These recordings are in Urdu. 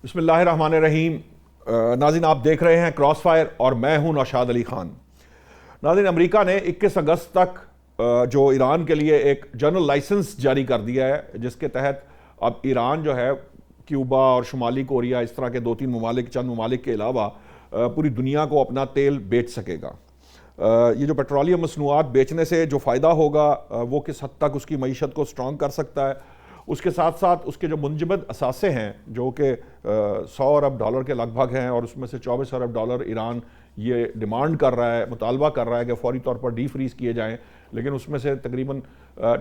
بسم اللہ الرحمن الرحیم۔ ناظرین، آپ دیکھ رہے ہیں کراس فائر اور میں ہوں نوشاد علی خان۔ ناظرین، امریکہ نے 21 اگست تک جو ایران کے لیے ایک جنرل لائسنس جاری کر دیا ہے، جس کے تحت اب ایران جو ہے کیوبا اور شمالی کوریا اس طرح کے چند ممالک کے علاوہ پوری دنیا کو اپنا تیل بیچ سکے گا۔ یہ جو پیٹرولیم مصنوعات بیچنے سے جو فائدہ ہوگا وہ کس حد تک اس کی معیشت کو سٹرونگ کر سکتا ہے، اس کے ساتھ ساتھ اس کے جو منجمد اثاثے ہیں جو کہ $100 ارب کے لگ بھگ ہیں، اور اس میں سے $24 ارب ایران یہ ڈیمانڈ کر رہا ہے، مطالبہ کر رہا ہے کہ فوری طور پر ڈی فریز کیے جائیں، لیکن اس میں سے تقریباً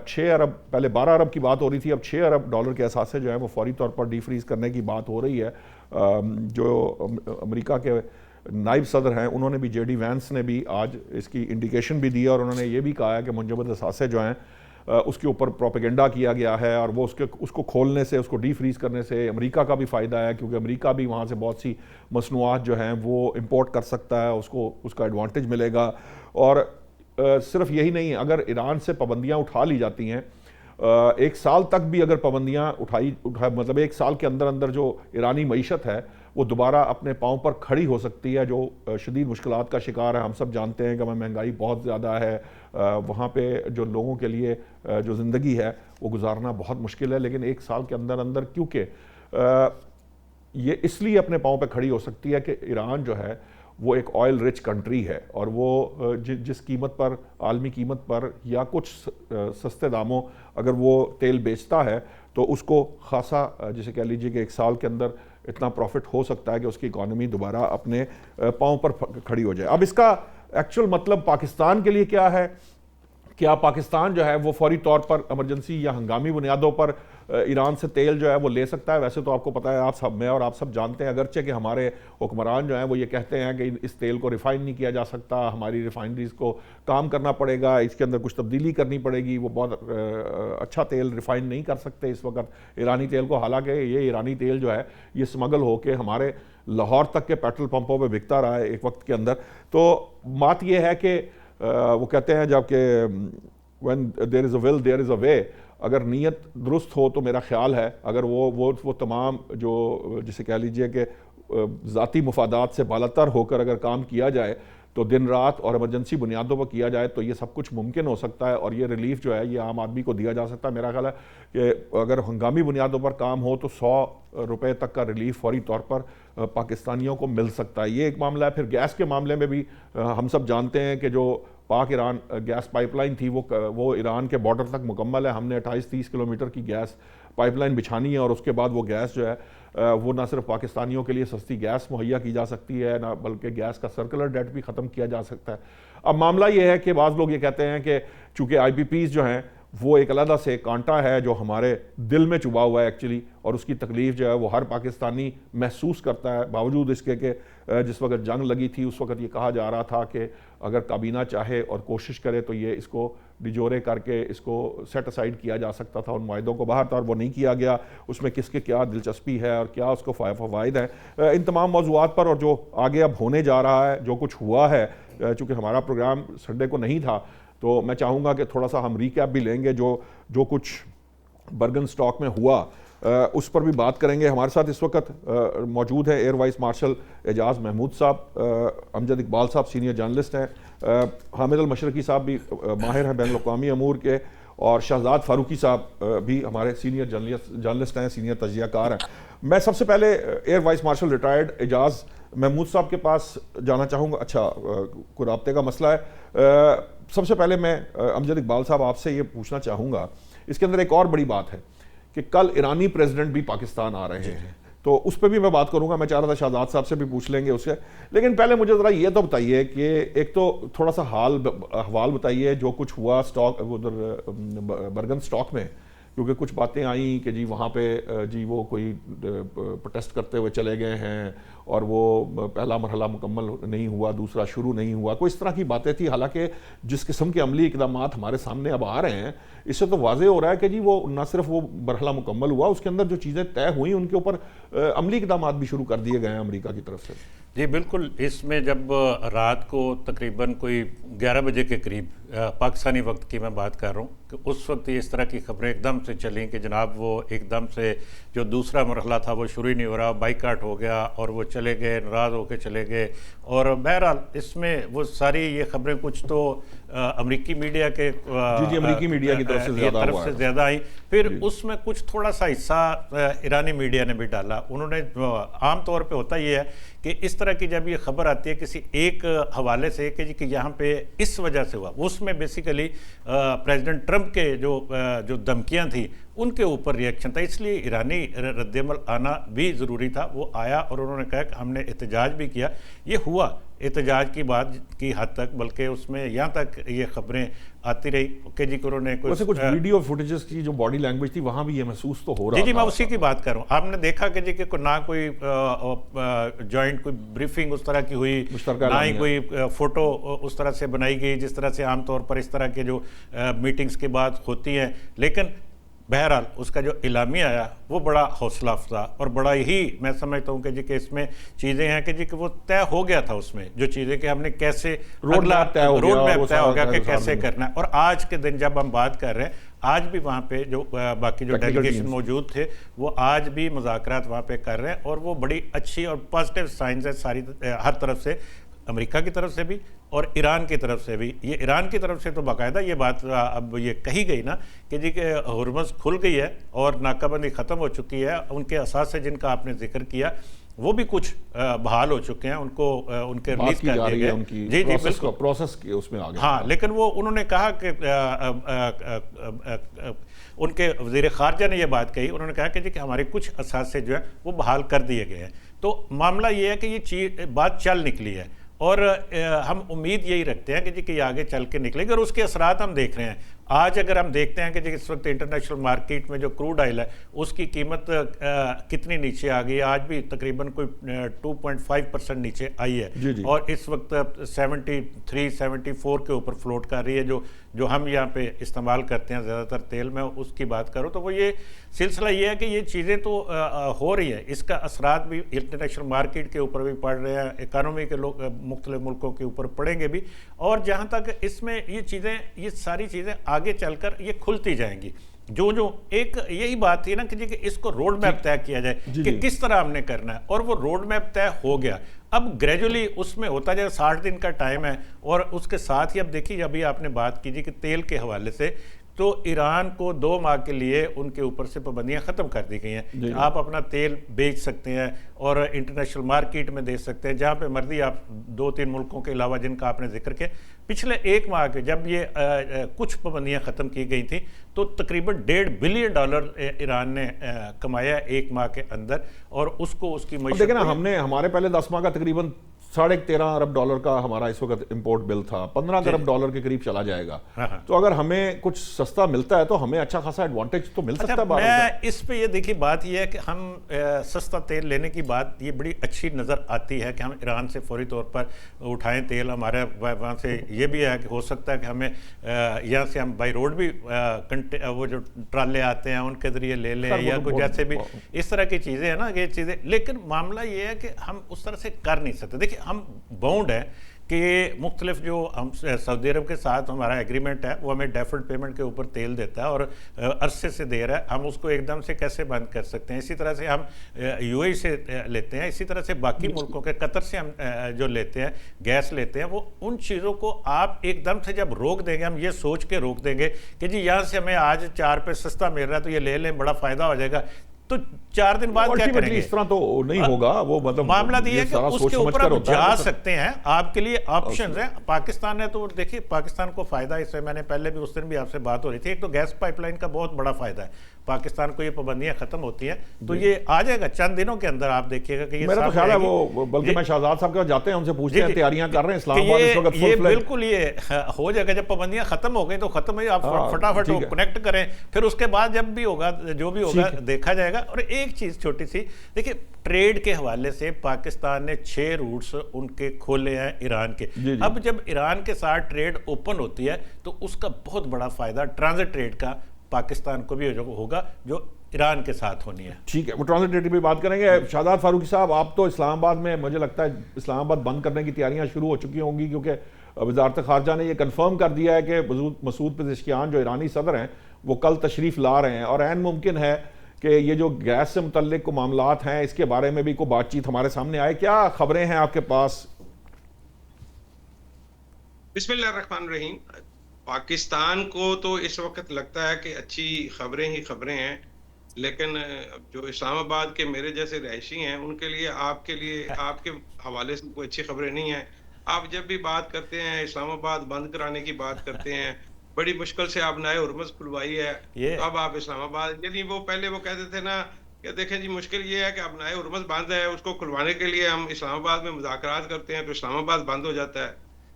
6 ارب، پہلے 12 ارب کی بات ہو رہی تھی، اب $6 ارب کے اثاثے جو ہیں وہ فوری طور پر ڈی فریز کرنے کی بات ہو رہی ہے۔ جو امریکہ کے نائب صدر ہیں انہوں نے بھی، جے ڈی وینس نے بھی آج اس کی انڈیکیشن بھی دی، اور انہوں نے یہ بھی کہا ہے کہ منجمد اثاثے جو ہیں اس کے اوپر پروپیگنڈا کیا گیا ہے، اور وہ اس کو کھولنے سے، اس کو ڈی فریز کرنے سے امریکہ کا بھی فائدہ ہے، کیونکہ امریکہ بھی وہاں سے بہت سی مصنوعات جو ہیں وہ امپورٹ کر سکتا ہے، اس کا ایڈوانٹیج ملے گا۔ اور صرف یہی نہیں، اگر ایران سے پابندیاں اٹھا لی جاتی ہیں، 1 سال تک بھی اگر پابندیاں مطلب 1 سال کے اندر اندر جو ایرانی معیشت ہے وہ دوبارہ اپنے پاؤں پر کھڑی ہو سکتی ہے، جو شدید مشکلات کا شکار ہے۔ ہم سب جانتے ہیں کہ مہنگائی بہت زیادہ ہے، وہاں پہ جو لوگوں کے لیے جو زندگی ہے وہ گزارنا بہت مشکل ہے، لیکن 1 سال کے اندر اندر کیونکہ یہ اس لیے اپنے پاؤں پہ کھڑی ہو سکتی ہے کہ ایران جو ہے وہ ایک آئل رچ کنٹری ہے، اور وہ جس قیمت پر، عالمی قیمت پر یا کچھ سستے داموں اگر وہ تیل بیچتا ہے تو اس کو خاصا، جسے کہہ لیجئے کہ 1 سال کے اندر اتنا پروفٹ ہو سکتا ہے کہ اس کی اکانومی دوبارہ اپنے پاؤں پر کھڑی ہو جائے۔ اب اس کا ایکچول مطلب پاکستان کے لیے کیا ہے؟ کیا پاکستان جو ہے وہ فوری طور پر ایمرجنسی یا ہنگامی بنیادوں پر ایران سے تیل جو ہے وہ لے سکتا ہے؟ ویسے تو آپ کو پتہ ہے، میں اور آپ سب جانتے ہیں، اگرچہ کہ ہمارے حکمران جو ہیں وہ یہ کہتے ہیں کہ اس تیل کو ریفائن نہیں کیا جا سکتا، ہماری ریفائنریز کو کام کرنا پڑے گا، اس کے اندر کچھ تبدیلی کرنی پڑے گی، وہ بہت اچھا تیل ریفائن نہیں کر سکتے اس وقت ایرانی تیل کو، حالانکہ یہ ایرانی تیل جو ہے یہ سمگل ہو کے ہمارے لاہور تک کے پیٹرول پمپوں پہ بکتا رہا ہے ایک وقت کے اندر۔ تو بات یہ ہے کہ وہ کہتے ہیں جب کہ when there is a will there is a way، اگر نیت درست ہو تو میرا خیال ہے اگر وہ تمام جو جسے کہہ لیجئے کہ ذاتی مفادات سے بالاتر ہو کر اگر کام کیا جائے تو دن رات اور ایمرجنسی بنیادوں پر کیا جائے تو یہ سب کچھ ممکن ہو سکتا ہے، اور یہ ریلیف جو ہے یہ عام آدمی کو دیا جا سکتا ہے۔ میرا خیال ہے کہ اگر ہنگامی بنیادوں پر کام ہو تو $100 تک کا ریلیف فوری طور پر پاکستانیوں کو مل سکتا ہے۔ یہ ایک معاملہ ہے۔ پھر گیس کے معاملے میں بھی ہم سب جانتے ہیں کہ جو پاک ایران گیس پائپ لائن تھی وہ ایران کے بارڈر تک مکمل ہے۔ ہم نے 28-30 کلومیٹر کی گیس پائپ لائن بچھانی ہے، اور اس کے بعد وہ گیس جو ہے وہ نہ صرف پاکستانیوں کے لیے سستی گیس مہیا کی جا سکتی ہے، نہ بلکہ گیس کا سرکولر ڈیٹ بھی ختم کیا جا سکتا ہے۔ اب معاملہ یہ ہے کہ بعض لوگ یہ کہتے ہیں کہ چونکہ IPPs جو ہیں وہ ایک علیحدہ سے کانٹا ہے جو ہمارے دل میں چبھا ہوا ہے ایکچولی، اور اس کی تکلیف جو ہے وہ ہر پاکستانی محسوس کرتا ہے، باوجود اس کے کہ جس وقت جنگ لگی تھی اس وقت یہ کہا جا رہا تھا کہ اگر کابینہ چاہے اور کوشش کرے تو یہ اس کو ڈیجورے کر کے اس کو سیٹ اسائیڈ کیا جا سکتا تھا، ان معاہدوں کو باہر تھا، اور وہ نہیں کیا گیا۔ اس میں کس کے کیا دلچسپی ہے اور کیا اس کو فوائد ہیں، ان تمام موضوعات پر، اور جو آگے اب ہونے جا رہا ہے، جو کچھ ہوا ہے، چونکہ ہمارا پروگرام سنڈے کو نہیں تھا تو میں چاہوں گا کہ تھوڑا سا ہم ریکیپ بھی لیں گے جو کچھ برگن سٹاک میں ہوا، اس پر بھی بات کریں گے۔ ہمارے ساتھ اس وقت موجود ہے ایئر وائس مارشل اعجاز محمود صاحب، امجد اقبال صاحب سینئر جرنلسٹ ہیں، حامد المشرقی صاحب بھی ماہر ہیں بین الاقوامی امور کے، اور شہزاد فاروقی صاحب بھی ہمارے سینئر جرنلسٹ ہیں، سینئر تجزیہ کار ہیں۔ میں سب سے پہلے ایئر وائس مارشل ریٹائرڈ اعجاز محمود صاحب کے پاس جانا چاہوں گا۔ اچھا، کوئی رابطے کا مسئلہ ہے۔ سب سے پہلے میں امجد اقبال صاحب آپ سے یہ پوچھنا چاہوں گا، اس کے اندر ایک اور بڑی بات ہے کہ کل ایرانی پریزیڈنٹ بھی پاکستان آ رہے ہیں، تو اس پہ بھی میں بات کروں گا۔ میں چاہ رہا تھا شہزاد صاحب سے بھی پوچھ لیں گے اس سے، لیکن پہلے مجھے ذرا یہ تو بتائیے کہ ایک تو تھوڑا سا احوال بتائیے جو کچھ ہوا ادھر برگن سٹاک میں، کیونکہ کچھ باتیں آئیں کہ جی وہاں پہ جی وہ کوئی پروٹیسٹ کرتے ہوئے چلے گئے ہیں، اور وہ پہلا مرحلہ مکمل نہیں ہوا، دوسرا شروع نہیں ہوا، کوئی اس طرح کی باتیں تھیں۔ حالانکہ جس قسم کے عملی اقدامات ہمارے سامنے اب آ رہے ہیں، اس سے تو واضح ہو رہا ہے کہ جی وہ نہ صرف وہ مرحلہ مکمل ہوا، اس کے اندر جو چیزیں طے ہوئیں ان کے اوپر عملی اقدامات بھی شروع کر دیے گئے ہیں امریکہ کی طرف سے۔ جی بالکل، اس میں جب رات کو تقریباً کوئی 11 بجے کے قریب پاکستانی وقت کی میں بات کر رہا ہوں کہ اس وقت اس طرح کی خبریں ایک دم سے چلیں کہ جناب وہ ایک دم سے جو دوسرا مرحلہ تھا وہ شروع ہی نہیں ہو رہا، بائیکاٹ ہو گیا اور وہ چلے گئے، ناراض ہو کے چلے گئے. اور بہرحال اس میں وہ ساری یہ خبریں کچھ تو امریکی میڈیا کے امریکی میڈیا کی طرف سے زیادہ آئیں. پھر اس میں کچھ تھوڑا سا حصہ ایرانی میڈیا نے بھی ڈالا. انہوں نے عام طور پہ ہوتا یہ ہے کہ اس طرح کی جب یہ خبر آتی ہے کسی ایک حوالے سے کہ یہاں پہ اس وجہ سے ہوا، اس میں بیسیکلی پریزیڈنٹ ٹرمپ کے جو دھمکیاں تھیں ان کے اوپر ریئیکشن تھا، اس لیے ایرانی رد عمل آنا بھی ضروری تھا. وہ آیا اور انہوں نے کہا کہ ہم نے احتجاج بھی کیا. یہ ہوا احتجاج کی بات کی حد تک، بلکہ اس میں یہاں تک یہ خبریں آتی رہی کہ جی کہ انہوں نے کچھ ویڈیو فوٹیجز کی جو باڈی لینگویج تھی وہاں بھی یہ محسوس تو ہو رہا تھا. جی میں اسی کی بات کر رہا ہوں. آپ نے دیکھا کہ جی کہ نہ کوئی جوائنٹ کوئی بریفنگ اس طرح کی ہوئی، نہ ہی کوئی فوٹو اس طرح سے بنائی گئی جس طرح سے عام طور پر اس طرح کے جو میٹنگز کے بعد ہوتی ہیں. لیکن بہرحال اس کا جو اعلامیہ آیا وہ بڑا حوصلہ افزا اور بڑا ہی میں سمجھتا ہوں کہ جی کہ اس میں چیزیں ہیں کہ جی کہ وہ طے ہو گیا تھا اس میں جو چیزیں کہ ہم نے کیسے روڈ میپ طے ہو گیا کہ کیسے کرنا ہے. اور آج کے دن جب ہم بات کر رہے ہیں، آج بھی وہاں پہ جو باقی جو ڈیلیگیشن موجود تھے وہ آج بھی مذاکرات وہاں پہ کر رہے ہیں اور وہ بڑی اچھی اور پازیٹیو سائنز ہے ساری ہر طرف سے، امریکہ کی طرف سے بھی اور ایران کی طرف سے بھی. یہ ایران کی طرف سے تو باقاعدہ یہ بات اب یہ کہی گئی نا کہ جی کہ ہرمز کھل گئی ہے اور ناکہ بندی ختم ہو چکی ہے. ان کے اثاثے جن کا آپ نے ذکر کیا وہ بھی کچھ بحال ہو چکے ہیں، ان کو ان کے ریلیز کر دیے گئے. جی جی بالکل پروسیس اس میں آ گیا. ہاں لیکن وہ انہوں نے کہا کہ ان کے وزیر خارجہ نے یہ بات کہی، انہوں نے کہا کہ جی کہ ہمارے کچھ اثاثے جو ہیں وہ بحال کر دیے گئے ہیں. تو معاملہ یہ ہے کہ یہ بات چل نکلی ہے اور ہم امید یہی رکھتے ہیں کہ جی کہ یہ آگے چل کے نکلے گی اور اس کے اثرات ہم دیکھ رہے ہیں. آج اگر ہم دیکھتے ہیں کہ جی اس وقت انٹرنیشنل مارکیٹ میں جو کروڈ آئل ہے اس کی قیمت کتنی نیچے آ گئی، آج بھی تقریباً کوئی 2.5% نیچے آئی ہے اور اس وقت 73-74 کے اوپر فلوٹ کر رہی ہے. جو ہم یہاں پہ استعمال کرتے ہیں زیادہ تر تیل میں اس کی بات کروں تو وہ یہ سلسلہ یہ ہے کہ یہ چیزیں تو ہو رہی ہیں، اس کا اثرات بھی انٹرنیشنل مارکیٹ کے اوپر بھی پڑ رہے ہیں، اکانومی کے لوگ مختلف ملکوں کے اوپر پڑیں گے بھی. اور جہاں تک اس میں یہ ساری چیزیں آگے چل کر یہ کھلتی جائیں گی. جو ایک یہی بات تھی نا کہ جی کہ اس کو روڈ میپ طے کیا جائے کہ کس طرح ہم نے کرنا ہے اور وہ روڈ میپ طے ہو گیا. اب گریجولی اس میں ہوتا جائے 60 دن کا ٹائم ہے اور اس کے ساتھ ہی اب دیکھیے ابھی آپ نے بات کیجیے کہ تیل کے حوالے سے تو ایران کو 2 ماہ کے لیے ان کے اوپر سے پابندیاں ختم کر دی گئی ہیں. آپ اپنا تیل بیچ سکتے ہیں اور انٹرنیشنل مارکیٹ میں دے سکتے ہیں جہاں پہ مرضی آپ 2-3 ملکوں کے علاوہ جن کا آپ نے ذکر کیا. پچھلے 1 ماہ کے جب یہ کچھ پابندیاں ختم کی گئی تھیں تو تقریباً $1.5 بلین ایران نے کمایا 1 ماہ کے اندر اور اس کو اس کی معیشت دیکھیں نا ہمارے پہلے 10 ماہ کا تقریباً $13.5 ارب کا ہمارا اس وقت امپورٹ بل تھا، $15 ارب کے قریب چلا جائے گا. تو اگر ہمیں کچھ سستا ملتا ہے تو ہمیں اچھا خاصا ایڈوانٹیج تو مل سکتا ہے. میں اس پہ یہ دیکھیے بات یہ ہے کہ ہم سستا تیل لینے کی بات یہ بڑی اچھی نظر آتی ہے کہ ہم ایران سے فوری طور پر اٹھائیں تیل. ہمارے وہاں سے یہ بھی ہے کہ ہو سکتا ہے کہ ہمیں یہاں سے ہم بائی روڈ بھی وہ جو ٹرالے آتے ہیں ان کے ذریعے لے لیں یا کچھ جیسے بھی اس طرح کی چیزیں ہیں نا یہ چیزیں. لیکن معاملہ یہ ہے کہ ہم اس طرح سے کر نہیں سکتے. دیکھیے ہم باؤنڈ ہیں کہ مختلف جو ہم سعودی عرب کے ساتھ ہمارا ایگریمنٹ ہے وہ ہمیں ڈیفرڈ پیمنٹ کے اوپر تیل دیتا ہے اور عرصے سے دے رہا ہے. ہم اس کو ایک دم سے کیسے بند کر سکتے ہیں؟ اسی طرح سے ہم یو اے سے لیتے ہیں، اسی طرح سے باقی ملکوں کے قطر سے ہم جو لیتے ہیں گیس لیتے ہیں. وہ ان چیزوں کو آپ ایک دم سے جب روک دیں گے، ہم یہ سوچ کے روک دیں گے کہ جی یہاں سے ہمیں آج 4 پہ سستا مل رہا ہے تو یہ لے لیں بڑا فائدہ ہو جائے گا، تو 4 دن بعد کیا کریں گے؟ اس طرح تو نہیں ہوگا. وہ مطلب معاملہ یہ ہے کہ اس کے اوپر آپ جا سکتے ہیں، آپ کے لیے آپشنز ہیں. پاکستان ہے تو دیکھیے پاکستان کو فائدہ اس سے میں نے پہلے بھی اس دن بھی آپ سے بات ہو رہی تھی. ایک تو گیس پائپ لائن کا بہت بڑا فائدہ ہے پاکستان کو، یہ پابندیاں ختم ہوتی ہیں تو یہ آ جائے گا چند دنوں کے اندر. آپ دیکھیے گا کہ یہ میرا تو خیال ہے وہ بلکہ میں شہزاد صاحب کے پاس جاتے ہیں ان سے پوچھتے ہیں تیاریاں کر رہے ہیں اسلام آباد اس وقت یہ بالکل یہ ہو جائے گا. جب پابندیاں ختم ہو گئی تو ختم ہے، آپ فٹافٹ کنیکٹ کریں، پھر اس کے بعد جب بھی ہوگا جو بھی ہوگا دیکھا جائے گا. اور ایک چیز چھوٹی سی دیکھیں ٹریڈ کے حوالے سے پاکستان نے 6 روٹس ان کے کھولے ہیں ایران کے. اب جب ایران کے ساتھ ٹریڈ اوپن ہوتی ہے تو اس کا بہت بڑا فائدہ ٹرانزٹ ٹریڈ کا پاکستان کو بھی ہوگا جو ایران کے ساتھ ہونی ہے. ٹھیک ہے، وہ ٹرانزٹ ٹریڈ بھی بات کریں گے. شہزاد فاروقی صاحب، آپ تو اسلام آباد میں مجھے لگتا ہے اسلام آباد بند کرنے کی تیاریاں شروع ہو چکی ہوں گی کیونکہ وزارت خارجہ نے یہ کنفرم کر دیا ہے کہ مسعود پزشکیان جو ایرانی صدر ہیں وہ کل تشریف لا رہے ہیں، اور عین ممکن ہے کہ یہ جو گیس سے متعلق معاملات ہیں اس کے بارے میں بھی کوئی بات چیت ہمارے سامنے آئے. کیا خبریں ہیں آپ کے پاس؟ بسم اللہ الرحمن الرحیم. پاکستان کو تو اس وقت لگتا ہے کہ اچھی خبریں ہی خبریں ہیں، لیکن جو اسلام آباد کے میرے جیسے رہائشی ہیں ان کے لیے آپ کے حوالے سے کوئی اچھی خبریں نہیں ہیں. آپ جب بھی بات کرتے ہیں اسلام آباد بند کرانے کی بات کرتے ہیں، بڑی مشکل سے آپ نئے ہرمز کھلوائی ہے، اب آپ اسلام آباد، یعنی وہ پہلے وہ کہتے تھے نا کہ دیکھیں جی مشکل یہ ہے کہ اب نئے ہرمز بند ہے، اس کو کھلوانے کے لیے ہم اسلام آباد میں مذاکرات کرتے ہیں تو اسلام آباد بند ہو جاتا ہے.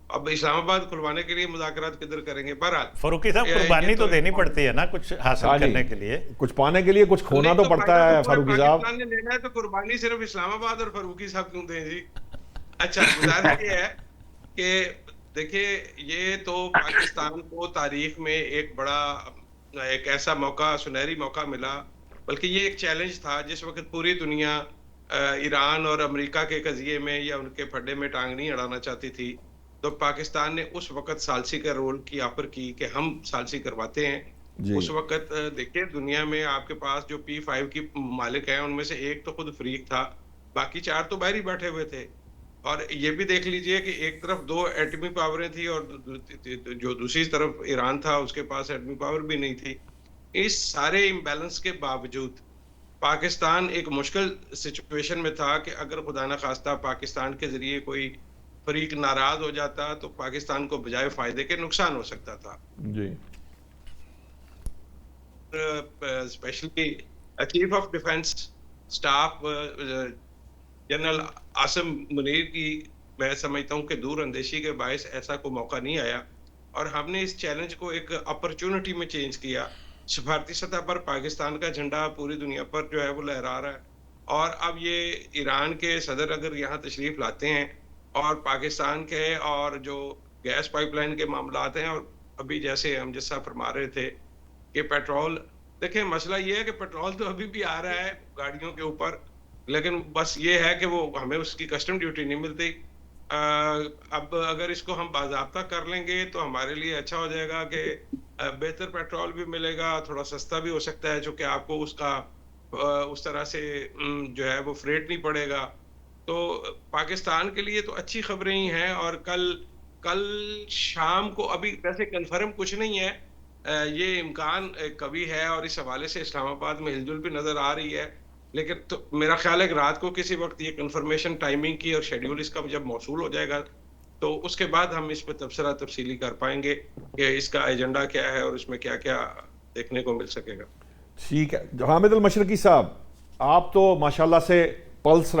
اب اسلام آباد کھلوانے کے لیے مذاکرات کدھر کریں گے؟ بہرحال فاروقی صاحب قربانی تو دینی پڑتی ہے نا کچھ حاصل کرنے کے لیے، کچھ پانے کے لیے کچھ کھونا تو پڑتا ہے فاروقی صاحب. پاکستان نے لینا ہے تو قربانی صرف اسلام آباد اور فاروقی صاحب کیوں دیں جی؟ اچھا، گزارش یہ ہے کہ دیکھیے یہ تو پاکستان کو تاریخ میں ایک ایسا موقع، سنہری موقع ملا، بلکہ یہ ایک چیلنج تھا جس وقت پوری دنیا ایران اور امریکہ کے قضیے میں یا ان کے پھڈے میں ٹانگ نہیں اڑانا چاہتی تھی، تو پاکستان نے اس وقت ثالثی کا رول کی آفر کی کہ ہم ثالثی کرواتے ہیں. اس وقت دیکھیں دنیا میں آپ کے پاس جو P5 کی مالک ہیں ان میں سے ایک تو خود فریق تھا، باقی 4 تو باہر ہی بیٹھے ہوئے تھے. اور یہ بھی دیکھ لیجئے کہ ایک طرف 2 ایٹمی پاوریں تھیں اور جو دوسری طرف ایران تھا اس کے پاس ایٹمی پاور بھی نہیں تھی. اس سارے امبیلنس کے باوجود پاکستان ایک مشکل سچویشن میں تھا کہ اگر خدا نخواستہ پاکستان کے ذریعے کوئی فریق ناراض ہو جاتا تو پاکستان کو بجائے فائدے کے نقصان ہو سکتا تھا. جی، especially chief of defence staff general Asim Munir کی میں سمجھتا ہوں کہ دور اندیشی کے باعث ایسا کوئی موقع نہیں آیا، اور ہم نے اس چیلنج کو ایک اپرچونٹی میں چینج کیا. سفارتی سطح پر پاکستان کا جھنڈا پوری دنیا پر جو ہے وہ لہرا رہا ہے، اور اب یہ ایران کے صدر اگر یہاں تشریف لاتے ہیں اور پاکستان کے اور جو گیس پائپ لائن کے معاملات ہیں، اور ابھی جیسے ہم جیسا فرما رہے تھے کہ پیٹرول، دیکھیں مسئلہ یہ ہے کہ پیٹرول تو ابھی بھی آ رہا ہے گاڑیوں کے اوپر، لیکن بس یہ ہے کہ وہ ہمیں اس کی کسٹم ڈیوٹی نہیں ملتی. اب اگر اس کو ہم باضابطہ کر لیں گے تو ہمارے لیے اچھا ہو جائے گا کہ بہتر پیٹرول بھی ملے گا، تھوڑا سستا بھی ہو سکتا ہے، چونکہ آپ کو اس کا اس طرح سے جو ہے وہ فریٹ نہیں پڑے گا. تو پاکستان کے لیے تو اچھی خبریں ہی ہیں. اور کل شام کو، ابھی ویسے کنفرم کچھ نہیں ہے، یہ امکان کبھی ہے اور اس حوالے سے اسلام آباد میں ہل جل بھی نظر آ رہی ہے، لیکن تو میرا خیال ہے کہ رات کو کسی وقت یہ کنفرمیشن ٹائمنگ کی اور شیڈیول اس کا جب موصول ہو جائے گا تو اس کے بعد ہم اس پہ تبصرہ تفصیلی کر پائیں گے کہ اس کا ایجنڈا کیا ہے اور اس میں کیا کیا دیکھنے کو مل سکے گا. ٹھیک ہے. حامد المشرقی صاحب، آپ تو ماشاءاللہ سے پلس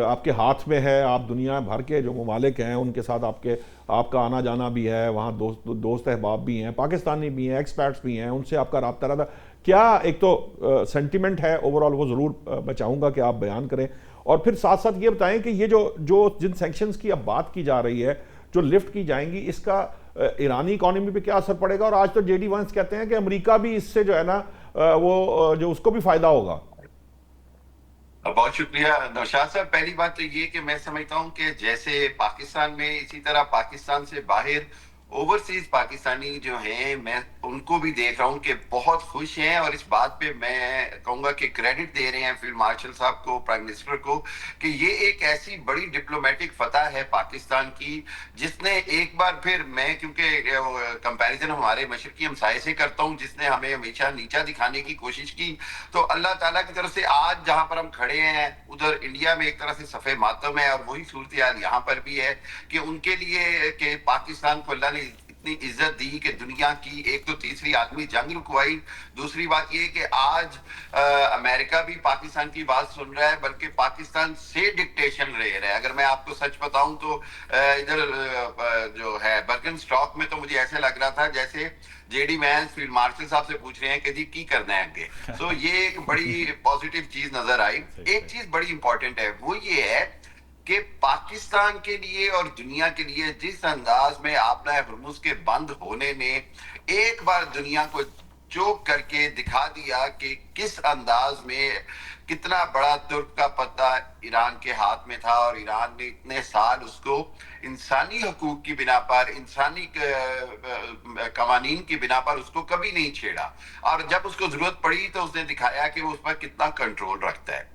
آپ کے ہاتھ میں ہے، آپ دنیا بھر کے جو ممالک ہیں ان کے ساتھ آپ کا آنا جانا بھی ہے، وہاں دوست احباب بھی ہیں، پاکستانی بھی ہیں، ایکسپیرٹس بھی ہیں، ان سے آپ کا رابطہ رہتا. کیا ایک تو سینٹیمنٹ ہے اوورال، وہ ضرور میں چاہوں گا کہ آپ بیان کریں، اور پھر ساتھ ساتھ یہ بتائیں کہ یہ جو جن سینکشنز کی اب بات کی جا رہی ہے جو لفٹ کی جائیں گی، اس کا ایرانی اکانومی پہ کیا اثر پڑے گا؟ اور آج تو JD Vance کہتے ہیں کہ امریکہ بھی اس سے جو ہے نا وہ جو اس کو بھی فائدہ ہوگا. بہت شکریہ نوشاد صاحب. پہلی بات تو یہ کہ میں سمجھتا ہوں کہ جیسے پاکستان میں، اسی طرح پاکستان سے باہر اوورسیز پاکستانی جو ہیں، میں ان کو بھی دیکھ رہا ہوں کہ بہت خوش ہیں، اور اس بات پہ میں کہوں گا کہ کریڈٹ دے رہے ہیں فیلڈ مارشل صاحب کو، پرائم منسٹر کو، کہ یہ ایک ایسی بڑی ڈپلومیٹک فتح ہے پاکستان کی جس نے ایک بار پھر، میں کیونکہ کمپیریزن ہمارے مشرقی ہمسائے سے کرتا ہوں جس نے ہمیں ہمیشہ نیچا دکھانے کی کوشش کی، تو اللہ تعالیٰ کی طرف سے آج جہاں پر ہم کھڑے ہیں ادھر انڈیا میں ایک طرح سے صفحہ ماتم ہے، اور وہی صورتحال یہاں پر بھی ہے کہ ان کے لیے کہ پاکستان کو اللہ نے اتنی عزت دی کہ دنیا کی ایک تو تیسری عالمی جنگ رکوائی، دوسری بات یہ کہ آج امریکہ بھی پاکستان کی بات سن رہا ہے، بلکہ پاکستان سے ڈکٹیشن لے رہا ہے. اگر میں آپ کو سچ بتاؤں تو ادھر جو ہے برگن اسٹاک میں تو مجھے ایسے لگ رہا تھا جیسے JD Vance فیلڈ مارشل صاحب سے پوچھ رہے ہیں کہ جی کی کرنا ہے آگے. تو یہ ایک بڑی پازیٹیو چیز نظر آئی. ایک چیز بڑی امپورٹنٹ ہے، وہ یہ ہے کہ پاکستان کے لیے اور دنیا کے لیے جس انداز میں آبنائے ہرمز کے بند ہونے نے ایک بار دنیا کو چوک کر کے دکھا دیا کہ کس انداز میں کتنا بڑا ترک کا پتہ ایران کے ہاتھ میں تھا، اور ایران نے اتنے سال اس کو انسانی حقوق کی بنا پر، انسانی قوانین کی بنا پر اس کو کبھی نہیں چھیڑا، اور جب اس کو ضرورت پڑی تو اس نے دکھایا کہ وہ اس پر کتنا کنٹرول رکھتا ہے۔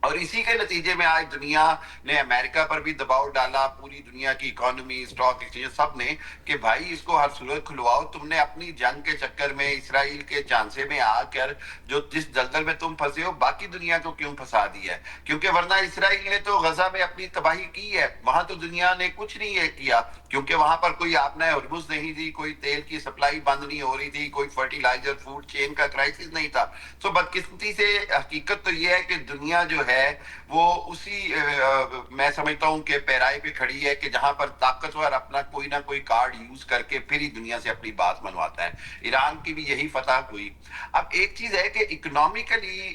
اور اسی کے نتیجے میں آج دنیا نے امریکہ پر بھی دباؤ ڈالا، پوری دنیا کی اکانومی، اسٹاک ایکسچینج، سب نے، کہ بھائی اس کو ہر صورت کھلواؤ۔ تم نے اپنی جنگ کے چکر میں اسرائیل کے چانسے میں آ کر جو جس دلدل میں تم پھنسے ہو، باقی دنیا کو کیوں پھنسا دیا ہے؟ کیونکہ ورنہ اسرائیل نے تو غزہ میں اپنی تباہی کی ہے، وہاں تو دنیا نے کچھ نہیں کیا، کیونکہ وہاں پر کوئی آبنۂ ہرمز نہیں تھی، کوئی تیل کی سپلائی بند نہیں ہو رہی تھی، کوئی فرٹیلائزر فوڈ چین کا کرائسس نہیں تھا۔ تو بدقسمتی سے حقیقت تو یہ ہے کہ دنیا جو ہے وہ اسی میں سمجھتا ہوں کہ پیرائی پہ کھڑی ہے کہ جہاں پر طاقتور اپنا کوئی نہ کوئی کارڈ یوز کر کے پھر ہی دنیا سے اپنی بات منواتا ہے۔ ایران کی بھی یہی فتح ہوئی۔ اب ایک چیز ہے کہ اکنامیکلی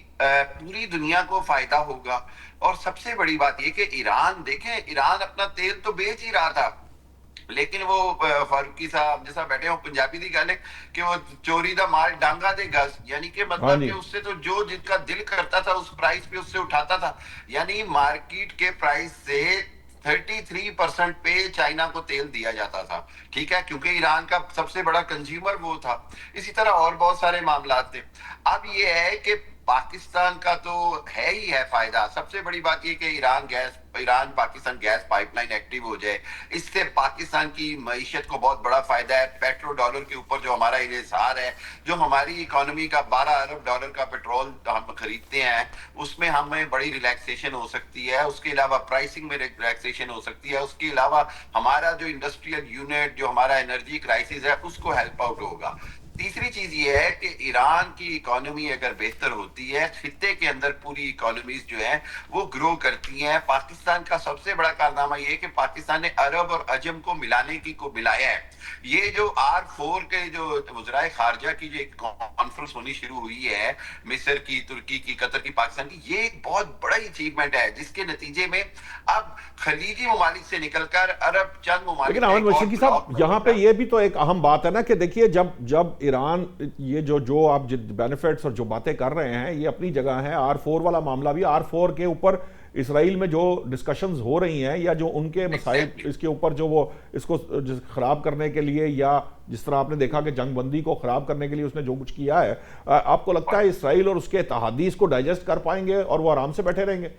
پوری دنیا کو فائدہ ہوگا، اور سب سے بڑی بات یہ کہ ایران، دیکھیں ایران اپنا تیل تو بیچ ہی رہا تھا، لیکن وہ فاروقی صاحب جیسا بیٹھے ہوں پنجابی دی گل ہے کہ وہ چوری دا مال ڈانگا دے گز، یعنی کہ مطلب کہ اس سے تو جو جن کا دل کرتا تھا اس پرائس پہ اس سے اٹھاتا تھا، یعنی مارکیٹ کے پرائس سے 33% پہ چائنا کو تیل دیا جاتا تھا، ٹھیک ہے، کیونکہ ایران کا سب سے بڑا کنزیومر وہ تھا۔ اسی طرح اور بہت سارے معاملات تھے۔ اب یہ ہے کہ پاکستان کا تو ہے ہی ہے فائدہ۔ سب سے بڑی بات یہ کہ Iran Pakistan gas pipeline active ہو جائے، اس سے پاکستان کی معیشت کو بہت بڑا فائدہ ہے۔ پیٹرو ڈالر کے اوپر جو ہمارا انحصار ہے، جو ہماری اکانومی کا 12 ارب ڈالر کا پیٹرول ہم خریدتے ہیں، اس میں ہمیں بڑی ریلیکسیشن ہو سکتی ہے۔ اس کے علاوہ پرائسنگ میں ریلیکسیشن ہو سکتی ہے۔ اس کے علاوہ ہمارا جو انڈسٹریل یونٹ، جو ہمارا انرجی کرائسس ہے، اس کو ہیلپ آؤٹ ہوگا۔ تیسری چیز یہ ہے کہ ایران کی اکانومی اگر بہتر ہوتی ہے، خطے کے اندر پوری اکانومیز جو ہیں وہ گرو کرتی ہیں۔ پاکستان کا سب سے بڑا کارنامہ یہ ہے کہ پاکستان نے عرب اور عجم کو ملانے کی کو ملایا ہے۔ یہ جو R4 کے جو وزرائے خارجہ کی جو ایک کانفرنس ہونی شروع ہوئی ہے، مصر کی، ترکی کی، قطر کی، پاکستان کی، یہ ایک بہت بڑا اچیومنٹ ہے، جس کے نتیجے میں اب خلیجی ممالک سے نکل کر عرب چند ممالک، لیکن احمد مشرقی صاحب یہاں پہ یہ بھی تو ایک اہم بات ہے نا کہ دیکھیے جب ایران یہ جو آپ بینیفٹس اور جو باتیں کر رہے ہیں یہ اپنی جگہ ہیں، R4 والا معاملہ بھی، R4 کے اوپر اسرائیل میں جو ڈسکشنز ہو رہی ہیں یا جو ان کے مسائل اس کے اوپر جو وہ اس کو خراب کرنے کے لیے، یا جس طرح آپ نے دیکھا کہ جنگ بندی کو خراب کرنے کے لیے اس نے جو کچھ کیا ہے، آپ کو لگتا ہے اسرائیل اور اس کے اتحادی اس کو ڈائجسٹ کر پائیں گے اور وہ آرام سے بیٹھے رہیں گے؟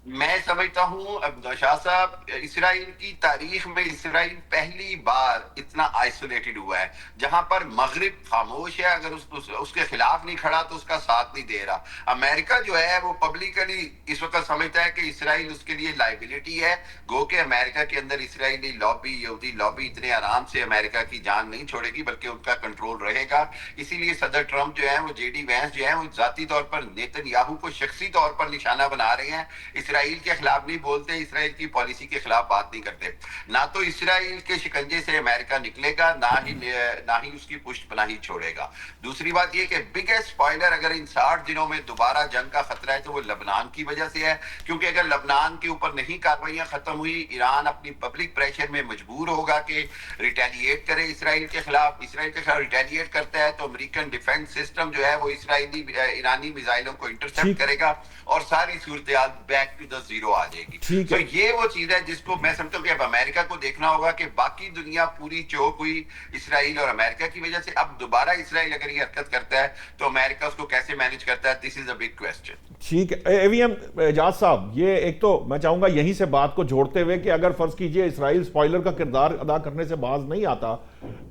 میں سمجھتا ہوں شاہ صاحب، اسرائیل کی تاریخ میں اسرائیل پہلی بار اتنا آئسولیٹڈ ہوا ہے، جہاں پر مغرب خاموش ہے، اگر اس کے خلاف نہیں کھڑا تو اس کا ساتھ نہیں دے رہا۔ امریکہ جو ہے وہ پبلکلی اس وقت سمجھتا ہے کہ اسرائیل اس کے لیے لائبلٹی ہے، گو کہ امریکہ کے اندر اسرائیلی لابی، یہودی لابی اتنے آرام سے امریکہ کی جان نہیں چھوڑے گی، بلکہ ان کا کنٹرول رہے گا۔ اسی لیے صدر ٹرمپ جو ہے وہ JD وینس جو ہے وہ ذاتی طور پر نیتن یاہو کو شخصی طور پر نشانہ بنا رہے ہیں۔ اسرائیل کے خلاف نہیں بولتے، اسرائیل کی پالیسی کے خلاف بات نہیں کرتے۔ نہ تو اسرائیل کے شکنجے سے امریکہ نکلے گا، نہ ہی اس کی پشت پناہی چھوڑے گا۔ دوسری بات یہ کہ بگیسٹ اسپوائلر، اگر ان 60 دنوں میں دوبارہ جنگ کا خطرہ ہے تو وہ لبنان کی وجہ سے ہے، کیونکہ اگر لبنان کے اوپر نہیں کارروائیاں ختم ہوئی، ایران اپنی پبلک پریشر میں مجبور ہوگا کہ ریٹیلیٹ کرے اسرائیل کے خلاف۔ اسرائیل کے خلاف ریٹیلیٹ کرتا ہے تو امریکن ڈیفنس سسٹم جو ہے وہ ایرانی میزائلوں کو انٹرسپٹ کرے گا، اور ساری صورتحال بیک ٹو دا زیرو آ جائے گی۔ تو یہ وہ چیز ہے جس کو میں سمجھتا ہوں کہ اب امریکہ کو دیکھنا ہوگا کہ باقی دنیا پوری چوک ہوئی اسرائیل اور امریکہ کی وجہ سے، اب دوبارہ اسرائیل اگر یہ حرکت کرتا ہے تو امریکہ اس کو کیسے مینج کرتا ہے؟ دس از اے بگ کوسچن۔ ٹھیک ہے AVM اعجاز صاحب، یہ ایک تو میں چاہوں گا یہیں سے بات کو جوڑتے ہوئے کہ اگر فرض کیجئے اسرائیل اسپوائلر کا کردار ادا کرنے سے باز نہیں آتا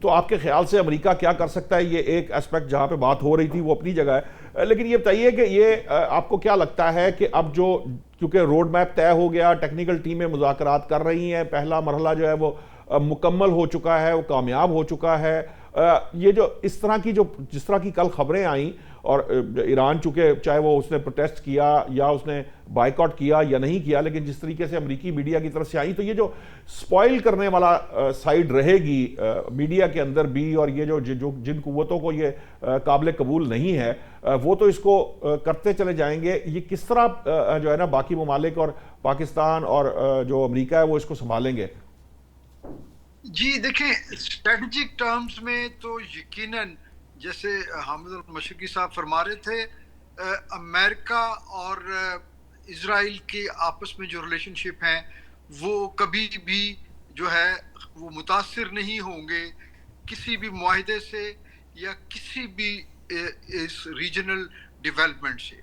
تو آپ کے خیال سے امریکہ کیا کر سکتا ہے؟ یہ ایک اسپیکٹ جہاں پہ بات ہو رہی تھی وہ اپنی جگہ ہے، لیکن یہ بتائیے کہ یہ آپ کو کیا لگتا ہے کہ اب جو کیونکہ روڈ میپ طے ہو گیا، ٹیکنیکل ٹیمیں مذاکرات کر رہی ہیں، پہلا مرحلہ جو ہے وہ مکمل ہو چکا ہے، وہ کامیاب ہو چکا ہے، یہ جو اس طرح کی جس طرح کی کل خبریں آئیں، اور ایران چونکہ چاہے وہ اس نے پروٹیسٹ کیا یا اس نے بائیکاٹ کیا یا نہیں کیا، لیکن جس طریقے سے امریکی میڈیا کی طرف سے آئیں، تو یہ جو سپوائل کرنے والا سائیڈ رہے گی میڈیا کے اندر بھی، اور یہ جو جن قوتوں کو یہ قابل قبول نہیں ہے وہ تو اس کو کرتے چلے جائیں گے، یہ کس طرح جو ہے نا باقی ممالک اور پاکستان اور جو امریکہ ہے وہ اس کو سنبھالیں گے؟ جی دیکھیں، اسٹریٹجک ٹرمز میں تو یقیناً جیسے حامد المشرقی صاحب فرما رہے تھے، امریکہ اور اسرائیل کے آپس میں جو ریلیشن شپ ہیں وہ کبھی بھی جو ہے وہ متاثر نہیں ہوں گے کسی بھی معاہدے سے یا کسی بھی اس ریجنل ڈیولپمنٹ سے.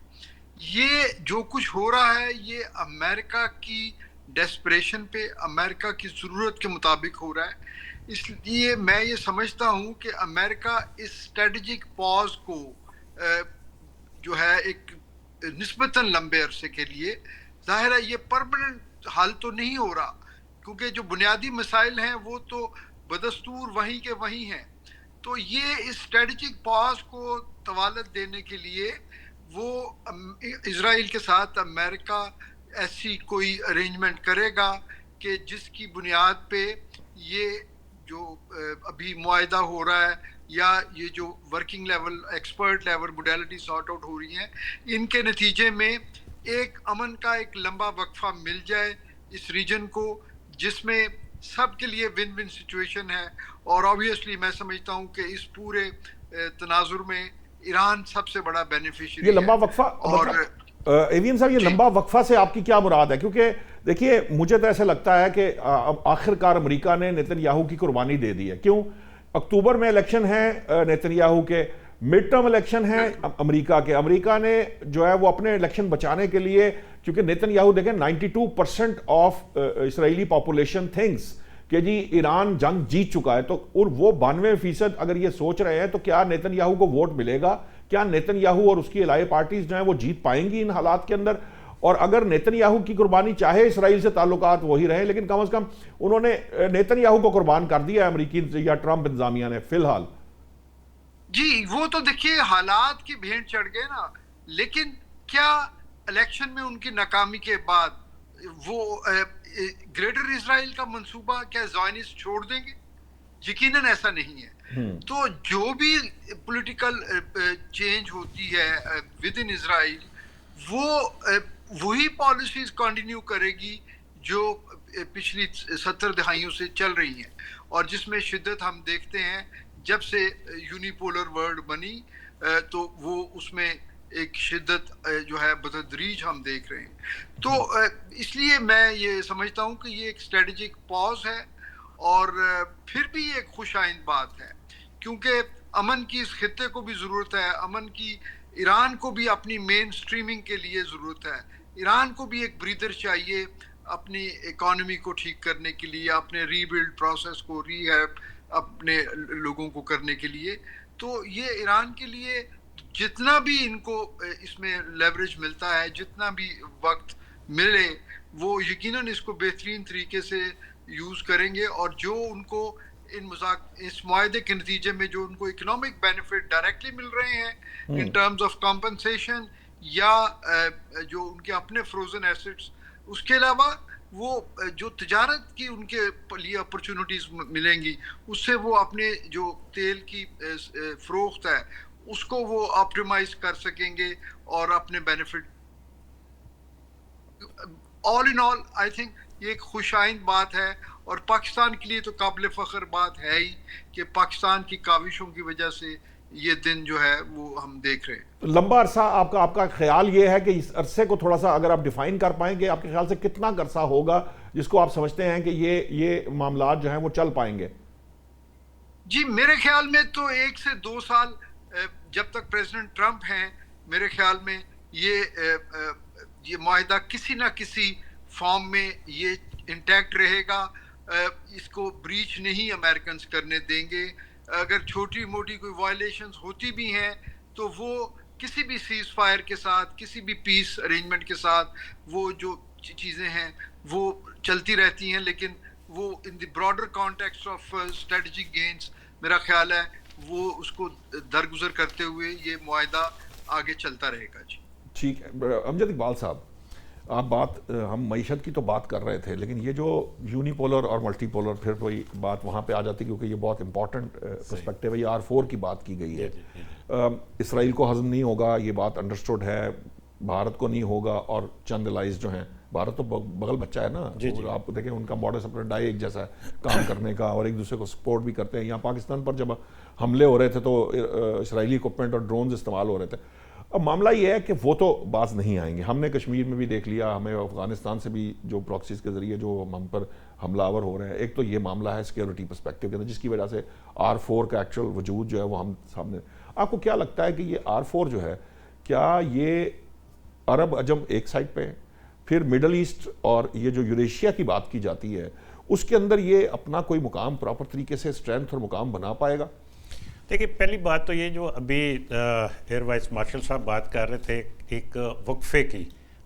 یہ جو کچھ ہو رہا ہے یہ امریکہ کی ڈیسپریشن پہ، امریکہ کی ضرورت کے مطابق ہو رہا ہے. اس لیے میں یہ سمجھتا ہوں کہ امریکہ اس اسٹریٹجک پاز کو جو ہے ایک نسبتاً لمبے عرصے کے لیے، ظاہر ہے یہ پرماننٹ حل تو نہیں ہو رہا کیونکہ جو بنیادی مسائل ہیں وہ تو بدستور وہیں کے وہیں ہیں. تو یہ اس اسٹریٹجک پاز کو طوالت دینے کے لیے وہ اسرائیل کے ساتھ امریکہ ایسی کوئی ارینجمنٹ کرے گا کہ جس کی بنیاد پہ یہ جو ابھی معاہدہ ہو رہا ہے یا یہ جو working level expert level modality sort out ہو رہی ہیں، ان کے نتیجے میں ایک امن کا ایک لمبا وقفہ مل جائے اس ریجن کو، جس میں سب کے لیے ون ون سچویشن ہے. اور آبویسلی میں سمجھتا ہوں کہ اس پورے تناظر میں ایران سب سے بڑا بینیفیشری ہے. یہ لمبا وقفہ، اور ایوین صاحب یہ لمبا وقفہ سے آپ کی کیا مراد ہے؟ کیونکہ دیکھیے مجھے تو ایسا لگتا ہے کہ اب آخر کار امریکہ نے نیتن یاہو کی قربانی دے دی ہے. کیوں؟ اکتوبر میں الیکشن ہے نیتن یاہو کے، مڈ ٹرم الیکشن ہے امریکہ کے. امریکہ نے جو ہے وہ اپنے الیکشن بچانے کے لیے، کیونکہ نیتن یاہو دیکھیں 92% آف اسرائیلی پاپولیشن تھنکس کہ جی ایران جنگ جیت چکا ہے، تو اور وہ 92% اگر یہ سوچ رہے ہیں تو کیا نیتن یاہو کو ووٹ ملے گا؟ کیا نیتن یاہو اور اس کی الائے پارٹیز جو ہیں وہ جیت پائیں گی ان حالات کے اندر؟ اور اگر نیتن یاہو کی قربانی، چاہے اسرائیل سے تعلقات وہی رہے لیکن کم از کم انہوں نے نیتن یاہو کو قربان کر دیا ہے امریکی یا ٹرمپ انتظامیہ نے فی الحال. جی وہ تو دیکھیے حالات کی بھینٹ چڑھ گئے نا، لیکن کیا الیکشن میں ان کی ناکامی کے بعد وہ گریٹر اسرائیل کا منصوبہ کیا زائنسٹ چھوڑ دیں گے؟ یقیناً ایسا نہیں ہے. تو جو بھی پولیٹیکل چینج ہوتی ہے ود ان اسرائیل، وہ وہی پالیسیز کنٹینیو کرے گی جو پچھلی 70 دہائیوں سے چل رہی ہیں، اور جس میں شدت ہم دیکھتے ہیں جب سے یونیپولر ورلڈ بنی تو وہ اس میں ایک شدت جو ہے بتدریج ہم دیکھ رہے ہیں. تو اس لیے میں یہ سمجھتا ہوں کہ یہ ایک اسٹریٹجک پاز ہے، اور پھر بھی یہ ایک خوش آئند بات ہے کیونکہ امن کی اس خطے کو بھی ضرورت ہے، امن کی ایران کو بھی اپنی مین سٹریمنگ کے لیے ضرورت ہے. ایران کو بھی ایک بریدر چاہیے اپنی اکانومی کو ٹھیک کرنے کے لیے، اپنے ری بلڈ پروسیس کو ری ہیپ اپنے لوگوں کو کرنے کے لیے. تو یہ ایران کے لیے جتنا بھی ان کو اس میں لیوریج ملتا ہے، جتنا بھی وقت ملے، وہ یقیناً اس کو بہترین طریقے سے یوز کریں گے. اور جو ان کو اس معاہدے کے نتیجے میں جو ان کو اکنامک بینیفٹ ڈائریکٹلی مل رہے ہیں ان ٹرمز آف کمپنسیشن یا جو ان کے اپنے فروزن ایسٹس، اس کے علاوہ وہ جو تجارت کی ان کے لیے اپرچونٹیز ملیں گی، اس سے وہ اپنے جو تیل کی فروخت ہے اس کو وہ آپٹیمائز کر سکیں گے اور اپنے benefit. All in all I think یہ ایک خوش آئند بات ہے، اور پاکستان کے لیے تو قابل فخر بات ہے ہی کہ پاکستان کی کاوشوں کی وجہ سے یہ دن جو ہے وہ ہم دیکھ رہے ہیں. لمبا عرصہ آپ کا خیال یہ ہے کہ اس عرصے کو تھوڑا سا اگر آپ ڈیفائن کر پائیں گے، آپ کے خیال سے کتنا عرصہ ہوگا جس کو آپ سمجھتے ہیں کہ یہ معاملات جو ہیں وہ چل پائیں گے؟ جی میرے خیال میں تو 1 سے 2 سال جب تک پریزیڈنٹ ٹرمپ ہیں، میرے خیال میں یہ معاہدہ کسی نہ کسی فارم میں یہ انٹیکٹ رہے گا. اس کو بریچ نہیں امریکنز کرنے دیں گے. اگر چھوٹی موٹی کوئی وائلیشنز ہوتی بھی ہیں تو وہ کسی بھی سیز فائر کے ساتھ، کسی بھی پیس ارینجمنٹ کے ساتھ وہ جو چیزیں ہیں وہ چلتی رہتی ہیں، لیکن وہ in the broader context of strategic gains میرا خیال ہے وہ اس کو درگزر کرتے ہوئے یہ معاہدہ آگے چلتا رہے گا. جی ٹھیک ہے. امجد اقبال صاحب، آپ ہم معیشت کی تو بات کر رہے تھے، لیکن یہ جو یونی پولر اور ملٹی پولر، پھر کوئی بات وہاں پہ آ جاتی کیونکہ یہ بہت امپورٹنٹ پرسپیکٹیو ہے. یہ R4 کی بات کی گئی ہے. اسرائیل کو ہضم نہیں ہوگا، یہ بات انڈرسٹوڈ ہے. بھارت کو نہیں ہوگا اور چند الائز جو ہیں, بھارت تو بغل بچہ ہے نا, آپ دیکھیں ان کا ماڈس آپرینڈی ایک جیسا ہے کام کرنے کا, اور ایک دوسرے کو سپورٹ بھی کرتے ہیں. یہاں پاکستان پر جب حملے ہو رہے تھے تو اسرائیلی اکوپمنٹ اور ڈرونز استعمال ہو رہے تھے. اب معاملہ یہ ہے کہ وہ تو باز نہیں آئیں گے. ہم نے کشمیر میں بھی دیکھ لیا, ہمیں افغانستان سے بھی جو پراکسیز کے ذریعے جو ہم پر حملہ آور ہو رہے ہیں. ایک تو یہ معاملہ ہے سیکیورٹی پرسپیکٹیو کے اندر, جس کی وجہ سے R4 کا ایکچوئل وجود جو ہے وہ ہم سامنے. آپ کو کیا لگتا ہے کہ یہ R4 جو ہے, کیا یہ عرب عجم ایک سائڈ پہ, پھر مڈل ایسٹ اور یہ جو یوریشیا کی بات کی جاتی ہے اس کے اندر یہ اپنا کوئی مقام پراپر طریقے سے اسٹرینتھ اور مقام بنا پائے گا؟ دیکھیے, پہلی بات تو یہ جو ابھی ایئر وائس مارشل صاحب بات کر رہے تھے ایک وقفے کی,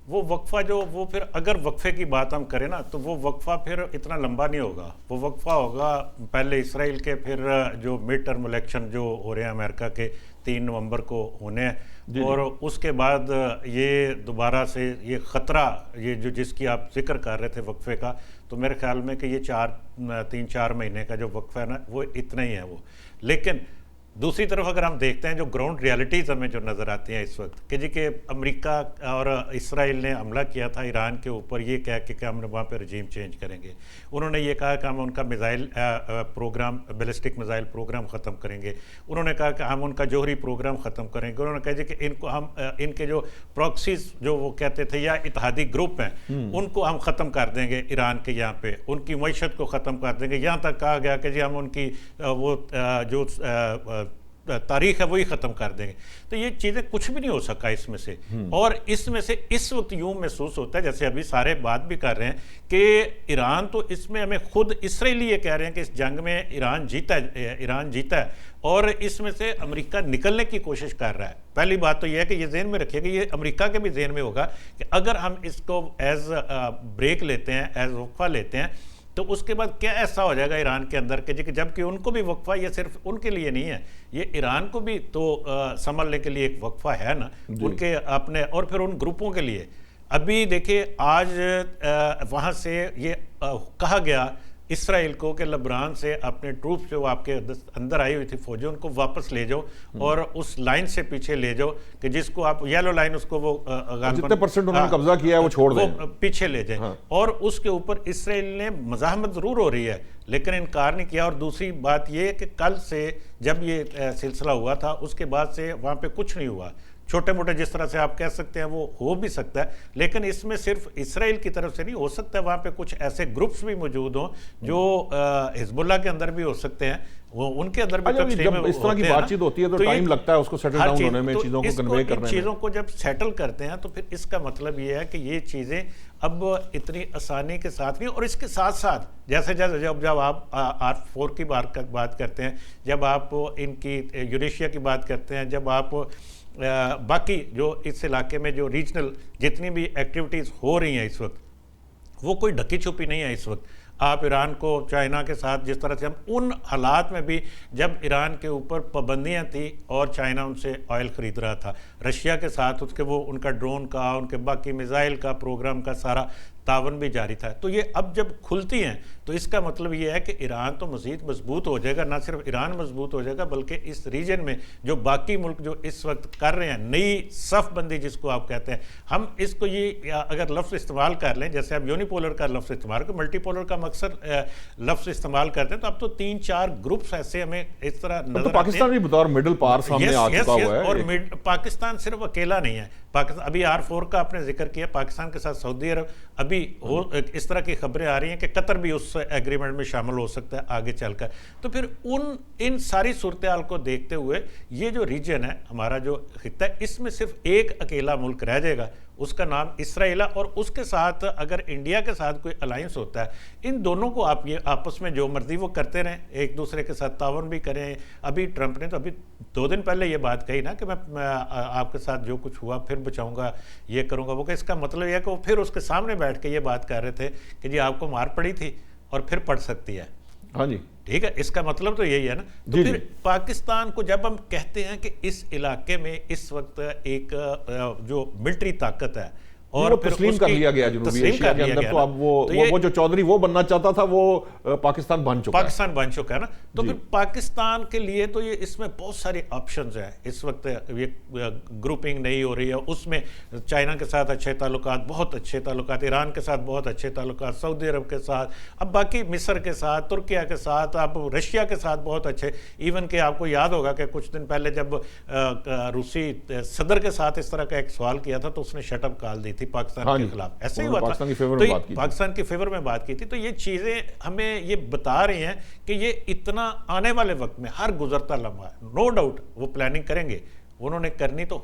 وہ وقفہ جو وہ پھر اگر وقفے کی بات ہم کریں نا تو وہ وقفہ پھر اتنا لمبا نہیں ہوگا. وہ وقفہ ہوگا پہلے اسرائیل کے, پھر جو مڈ ٹرم الیکشن جو ہو رہے ہیں امریکہ کے 3 نومبر کو ہونے ہیں, اور اس کے بعد یہ دوبارہ سے یہ خطرہ یہ جو جس کی آپ ذکر کر رہے تھے وقفے کا, تو میرے خیال میں کہ یہ 3-4 مہینے کا جو وقفہ ہے نا وہ اتنا ہی ہے وہ. لیکن دوسری طرف اگر ہم دیکھتے ہیں جو گراؤنڈ ریالٹیز ہمیں جو نظر آتی ہیں اس وقت کہ جی کہ امریکہ اور اسرائیل نے حملہ کیا تھا ایران کے اوپر یہ کہہ کے کہ ہم نے وہاں پہ رجیم چینج کریں گے. انہوں نے یہ کہا کہ ہم ان کا missile program, ballistic missile program ختم کریں گے. انہوں نے کہا کہ ہم ان کا جوہری پروگرام ختم کریں گے. انہوں نے کہا جی کہ ان کو ہم ان کے جو پراکسیز جو وہ کہتے تھے یا اتحادی گروپ ہیں ان کو ہم ختم کر دیں گے ایران کے یہاں پہ, ان کی معیشت کو ختم کر دیں گے. یہاں تک کہا گیا کہ جی ہم ان کی وہ جو تاریخ ہے وہی ختم کر دیں گے. تو یہ چیزیں کچھ بھی نہیں ہو سکا اس میں سے, اور اس میں سے اس وقت یوں محسوس ہوتا ہے جیسے ابھی سارے بات بھی کر رہے ہیں کہ ایران تو اس میں ہمیں خود اسرائیلی یہ کہہ رہے ہیں کہ اس جنگ میں ایران جیتا ہے, اور اس میں سے امریکہ نکلنے کی کوشش کر رہا ہے. پہلی بات تو یہ ہے کہ یہ ذہن میں رکھیے کہ یہ امریکہ کے بھی ذہن میں ہوگا کہ اگر ہم اس کو ایز بریک لیتے ہیں, ایز وقفہ لیتے ہیں, تو اس کے بعد کیا ایسا ہو جائے گا ایران کے اندر کہ جب کہ ان کو بھی وقفہ یہ صرف ان کے لیے نہیں ہے, یہ ایران کو بھی تو سنبھالنے کے لیے ایک وقفہ ہے نا ان کے اپنے, اور پھر ان گروپوں کے لیے. ابھی دیکھیں آج وہاں سے یہ کہا گیا اسرائیل کو کہ لبنان سے اپنے ٹروپس جو آپ کے اندر آئی ہوئی تھی فوجیں ان کو واپس لے جاؤ اور اس لائن سے پیچھے لے جاؤ کہ جس کو آپ یلو لائن اس کو وہ جتنے پرسنٹ انہوں نے قبضہ کیا ہے وہ چھوڑ دیں, پیچھے لے جائیں. اور اس کے اوپر اسرائیل نے مزاحمت ضرور ہو رہی ہے لیکن انکار نہیں کیا. اور دوسری بات یہ کہ کل سے جب یہ سلسلہ ہوا تھا اس کے بعد سے وہاں پہ کچھ نہیں ہوا. چھوٹے موٹے جس طرح سے آپ کہہ سکتے ہیں وہ ہو بھی سکتا ہے, لیکن اس میں صرف اسرائیل کی طرف سے نہیں ہو سکتا ہے, وہاں پہ کچھ ایسے گروپس بھی موجود ہوں جو حزب اللہ کے اندر بھی ہو سکتے ہیں, وہ ان کے اندر بھی جب اس طرح کی بات چیت ہوتی ہے تو ٹائم لگتا ہے اس کو سیٹل ڈاؤن ہونے میں, چیزوں کو کنوے کرنے میں. چیزوں کو جب سیٹل کرتے ہیں تو پھر اس کا مطلب یہ ہے کہ یہ چیزیں اب اتنی آسانی کے ساتھ نہیں, اور اس کے ساتھ ساتھ جیسے جب آپ R4 کی بات کرتے ہیں, جب آپ ان کی یوریشیا کی بات کرتے ہیں, جب آپ باقی جو اس علاقے میں جو ریجنل جتنی بھی ایکٹیویٹیز ہو رہی ہیں اس وقت وہ کوئی ڈھکی چھپی نہیں ہے. اس وقت آپ ایران کو چائنا کے ساتھ جس طرح سے ہم ان حالات میں بھی جب ایران کے اوپر پابندیاں تھیں اور چائنا ان سے آئل خرید رہا تھا, رشیا کے ساتھ اس کے وہ ان کا ڈرون کا, ان کے باقی میزائل کا پروگرام کا سارا تعاون بھی جاری تھا. تو یہ اب جب کھلتی ہیں تو اس کا مطلب یہ ہے کہ ایران تو مزید مضبوط ہو جائے گا. نہ صرف ایران مضبوط ہو جائے گا بلکہ اس ریجن میں جو باقی ملک جو اس وقت کر رہے ہیں نئی صف بندی جس کو آپ کہتے ہیں, ہم اس کو یہ اگر لفظ استعمال کر لیں جیسے آپ یونیپولر کا لفظ استعمال کریں, ملٹی پولر کا مقصد لفظ استعمال کرتے ہیں, تو اب تو 3-4 گروپس ایسے ہمیں اس طرح نظر آتے ہیں. پاکستان بھی بطور مڈل پاور سامنے آ چکا ہوا ہے, اور پاکستان صرف اکیلا نہیں ہے. ابھی R4 کا آپ نے ذکر کیا, پاکستان کے ساتھ سعودی عرب, ابھی اس طرح کی خبریں آ رہی ہیں کہ قطر بھی اس ایگریمنٹ میں شامل ہو سکتا ہے آگے چل کر. تو پھر ان ساری صورتحال کو دیکھتے ہوئے یہ جو ریجن ہے ہمارا جو خطہ ہے اس میں صرف ایک اکیلا ملک رہ جائے گا, اس کا نام اسرائیل ہے. اور اس کے ساتھ اگر انڈیا کے ساتھ کوئی الائنس ہوتا ہے, ان دونوں کو آپ یہ آپس میں جو مرضی وہ کرتے رہیں, ایک دوسرے کے ساتھ تعاون بھی کریں. ابھی ٹرمپ نے تو ابھی 2 دن پہلے یہ بات کہی نا کہ میں آپ کے ساتھ جو کچھ ہوا پھر بچاؤں گا, یہ کروں گا وہ, کہ اس کا مطلب یہ ہے کہ وہ پھر اس کے سامنے بیٹھ کے یہ بات کر رہے تھے کہ جی آپ کو مار پڑی تھی اور پھر پڑ سکتی ہے. ہاں جی ٹھیک ہے, اس کا مطلب تو یہی ہے نا. تو پھر پاکستان کو جب ہم کہتے ہیں کہ اس علاقے میں اس وقت ایک جو ملٹری طاقت ہے اور تسلیم کر لیا گیا جنوبی ایشیا کے اندر. تو اب وہ جو چودھری وہ بننا چاہتا تھا وہ پاکستان بن چکا ہے نا. تو پھر پاکستان کے لیے تو یہ اس میں بہت سارے آپشنز ہیں اس وقت. یہ گروپنگ نہیں ہو رہی ہے, اس میں چائنا کے ساتھ اچھے تعلقات, بہت اچھے تعلقات, ایران کے ساتھ بہت اچھے تعلقات, سعودی عرب کے ساتھ, اب باقی مصر کے ساتھ, ترکیہ کے ساتھ, اب رشیا کے ساتھ بہت اچھے. ایون کہ آپ کو یاد ہوگا کہ کچھ دن پہلے جب روسی صدر کے ساتھ اس طرح کا ایک سوال کیا تھا تو اس نے شٹ اپ کال دی تھی پاکستان کے خلاف. ایسے ہی ہوا تھا, تو پاکستان کے فیور میں بات کی تھی. تو یہ چیزیں ہمیں یہ بتا رہی ہیں کہ یہ اتنا آنے والے وقت میں ہر گزرتا لمحہ نو ڈاؤٹ وہ پلاننگ کریں گے. انہوں نے کرنی تو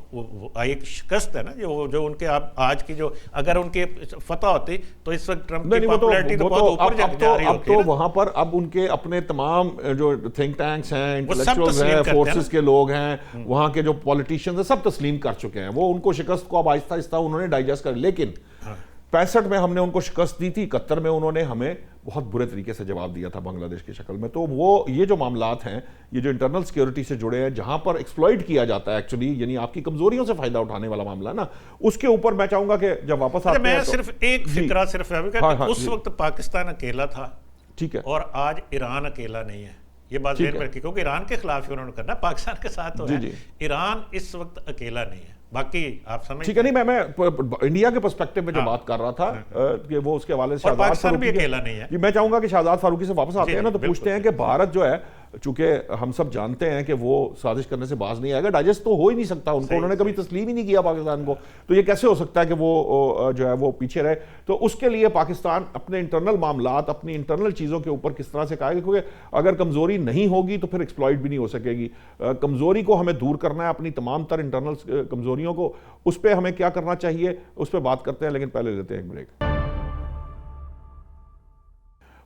ایک شکست ہے نا جو ان کے آج کی جو اگر ان کی فتح ہوتی تو اس وقت ٹرمپ کی پاپولیرٹی تو بہت اوپر جا رہی ہوتی. اب تو وہاں پر اب ان کے اپنے تمام جو تھنک ٹینکس ہیں, انٹلیکچوئلز ہیں, فورسز کے لوگ ہیں, وہاں کے جو پولیٹیشینز ہیں, سب تسلیم کر چکے ہیں. وہ ان کو شکست کو اب آہستہ آہستہ انہوں نے ڈائجسٹ کر. لیکن 65 میں ہم نے ان کو شکست دی تھی, 71 میں انہوں نے ہمیں بہت برے طریقے سے جواب دیا تھا بنگلہ دیش کی شکل میں. تو وہ یہ جو معاملات ہیں, یہ جو انٹرنل سیکیورٹی سے جڑے ہیں, جہاں پر ایکسپلوئٹ کیا جاتا ہے ایکچولی, یعنی آپ کی کمزوریوں سے فائدہ اٹھانے والا معاملہ نا, اس کے اوپر میں چاہوں گا کہ جب واپس آتے ہیں میں صرف ایک فکرہ صرف اس وقت پاکستان اکیلا تھا, ٹھیک ہے, اور آج ایران اکیلا نہیں ہے. یہ بات ذہن میں رکھیے, کیونکہ ایران کے خلاف ہی انہوں نے کرنا, پاکستان کے ساتھ تو ہے. ایران اس وقت اکیلا نہیں ہے. باقی آپ سمجھ ٹھیک ہے. نہیں, میں انڈیا کے پرسپیکٹو میں جو بات کر رہا تھا کہ وہ اس کے حوالے سے پاکستان بھی اکیلا نہیں ہے. جی, میں چاہوں گا کہ شہزاد فاروقی سے واپس آتے ہیں نا, تو پوچھتے ہیں کہ بھارت جو ہے, چونکہ ہم سب جانتے ہیں کہ وہ سازش کرنے سے باز نہیں آئے گا, ڈائجسٹ تو ہو ہی نہیں سکتا ان کو, انہوں نے کبھی تسلیم ہی نہیں کیا پاکستان کو, تو یہ کیسے ہو سکتا ہے کہ وہ جو ہے وہ پیچھے رہے. تو اس کے لیے پاکستان اپنے انٹرنل معاملات, اپنی انٹرنل چیزوں کے اوپر کس طرح سے کہے گا, کیونکہ اگر کمزوری نہیں ہوگی تو پھر ایکسپلائٹ بھی نہیں ہو سکے گی. کمزوری کو ہمیں دور کرنا ہے, اپنی تمام تر انٹرنل کمزوریوں کو, اس پہ ہمیں کیا کرنا چاہیے اس پہ بات کرتے ہیں. لیکن پہلے لیتے ہیں ایک بریک.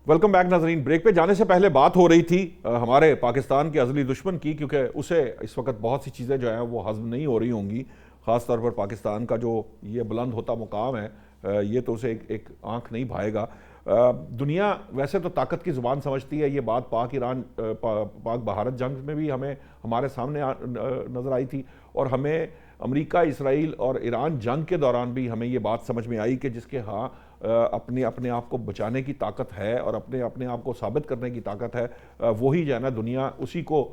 ویلکم بیک ناظرین. بریک پہ جانے سے پہلے بات ہو رہی تھی ہمارے پاکستان کے ازلی دشمن کی, کیونکہ اسے اس وقت بہت سی چیزیں جو ہیں وہ ہضم نہیں ہو رہی ہوں گی, خاص طور پر پاکستان کا جو یہ بلند ہوتا مقام ہے, یہ تو اسے ایک آنکھ نہیں بھائے گا. دنیا ویسے تو طاقت کی زبان سمجھتی ہے, یہ بات پاک ایران پاک بھارت جنگ میں بھی ہمارے سامنے نظر آئی تھی, اور ہمیں امریکہ, اسرائیل اور ایران جنگ کے دوران بھی ہمیں یہ بات سمجھ میں آئی کہ جس کے ہاں اپنے آپ کو بچانے کی طاقت ہے اور اپنے آپ کو ثابت کرنے کی طاقت ہے, وہی جو ہے نا دنیا اسی کو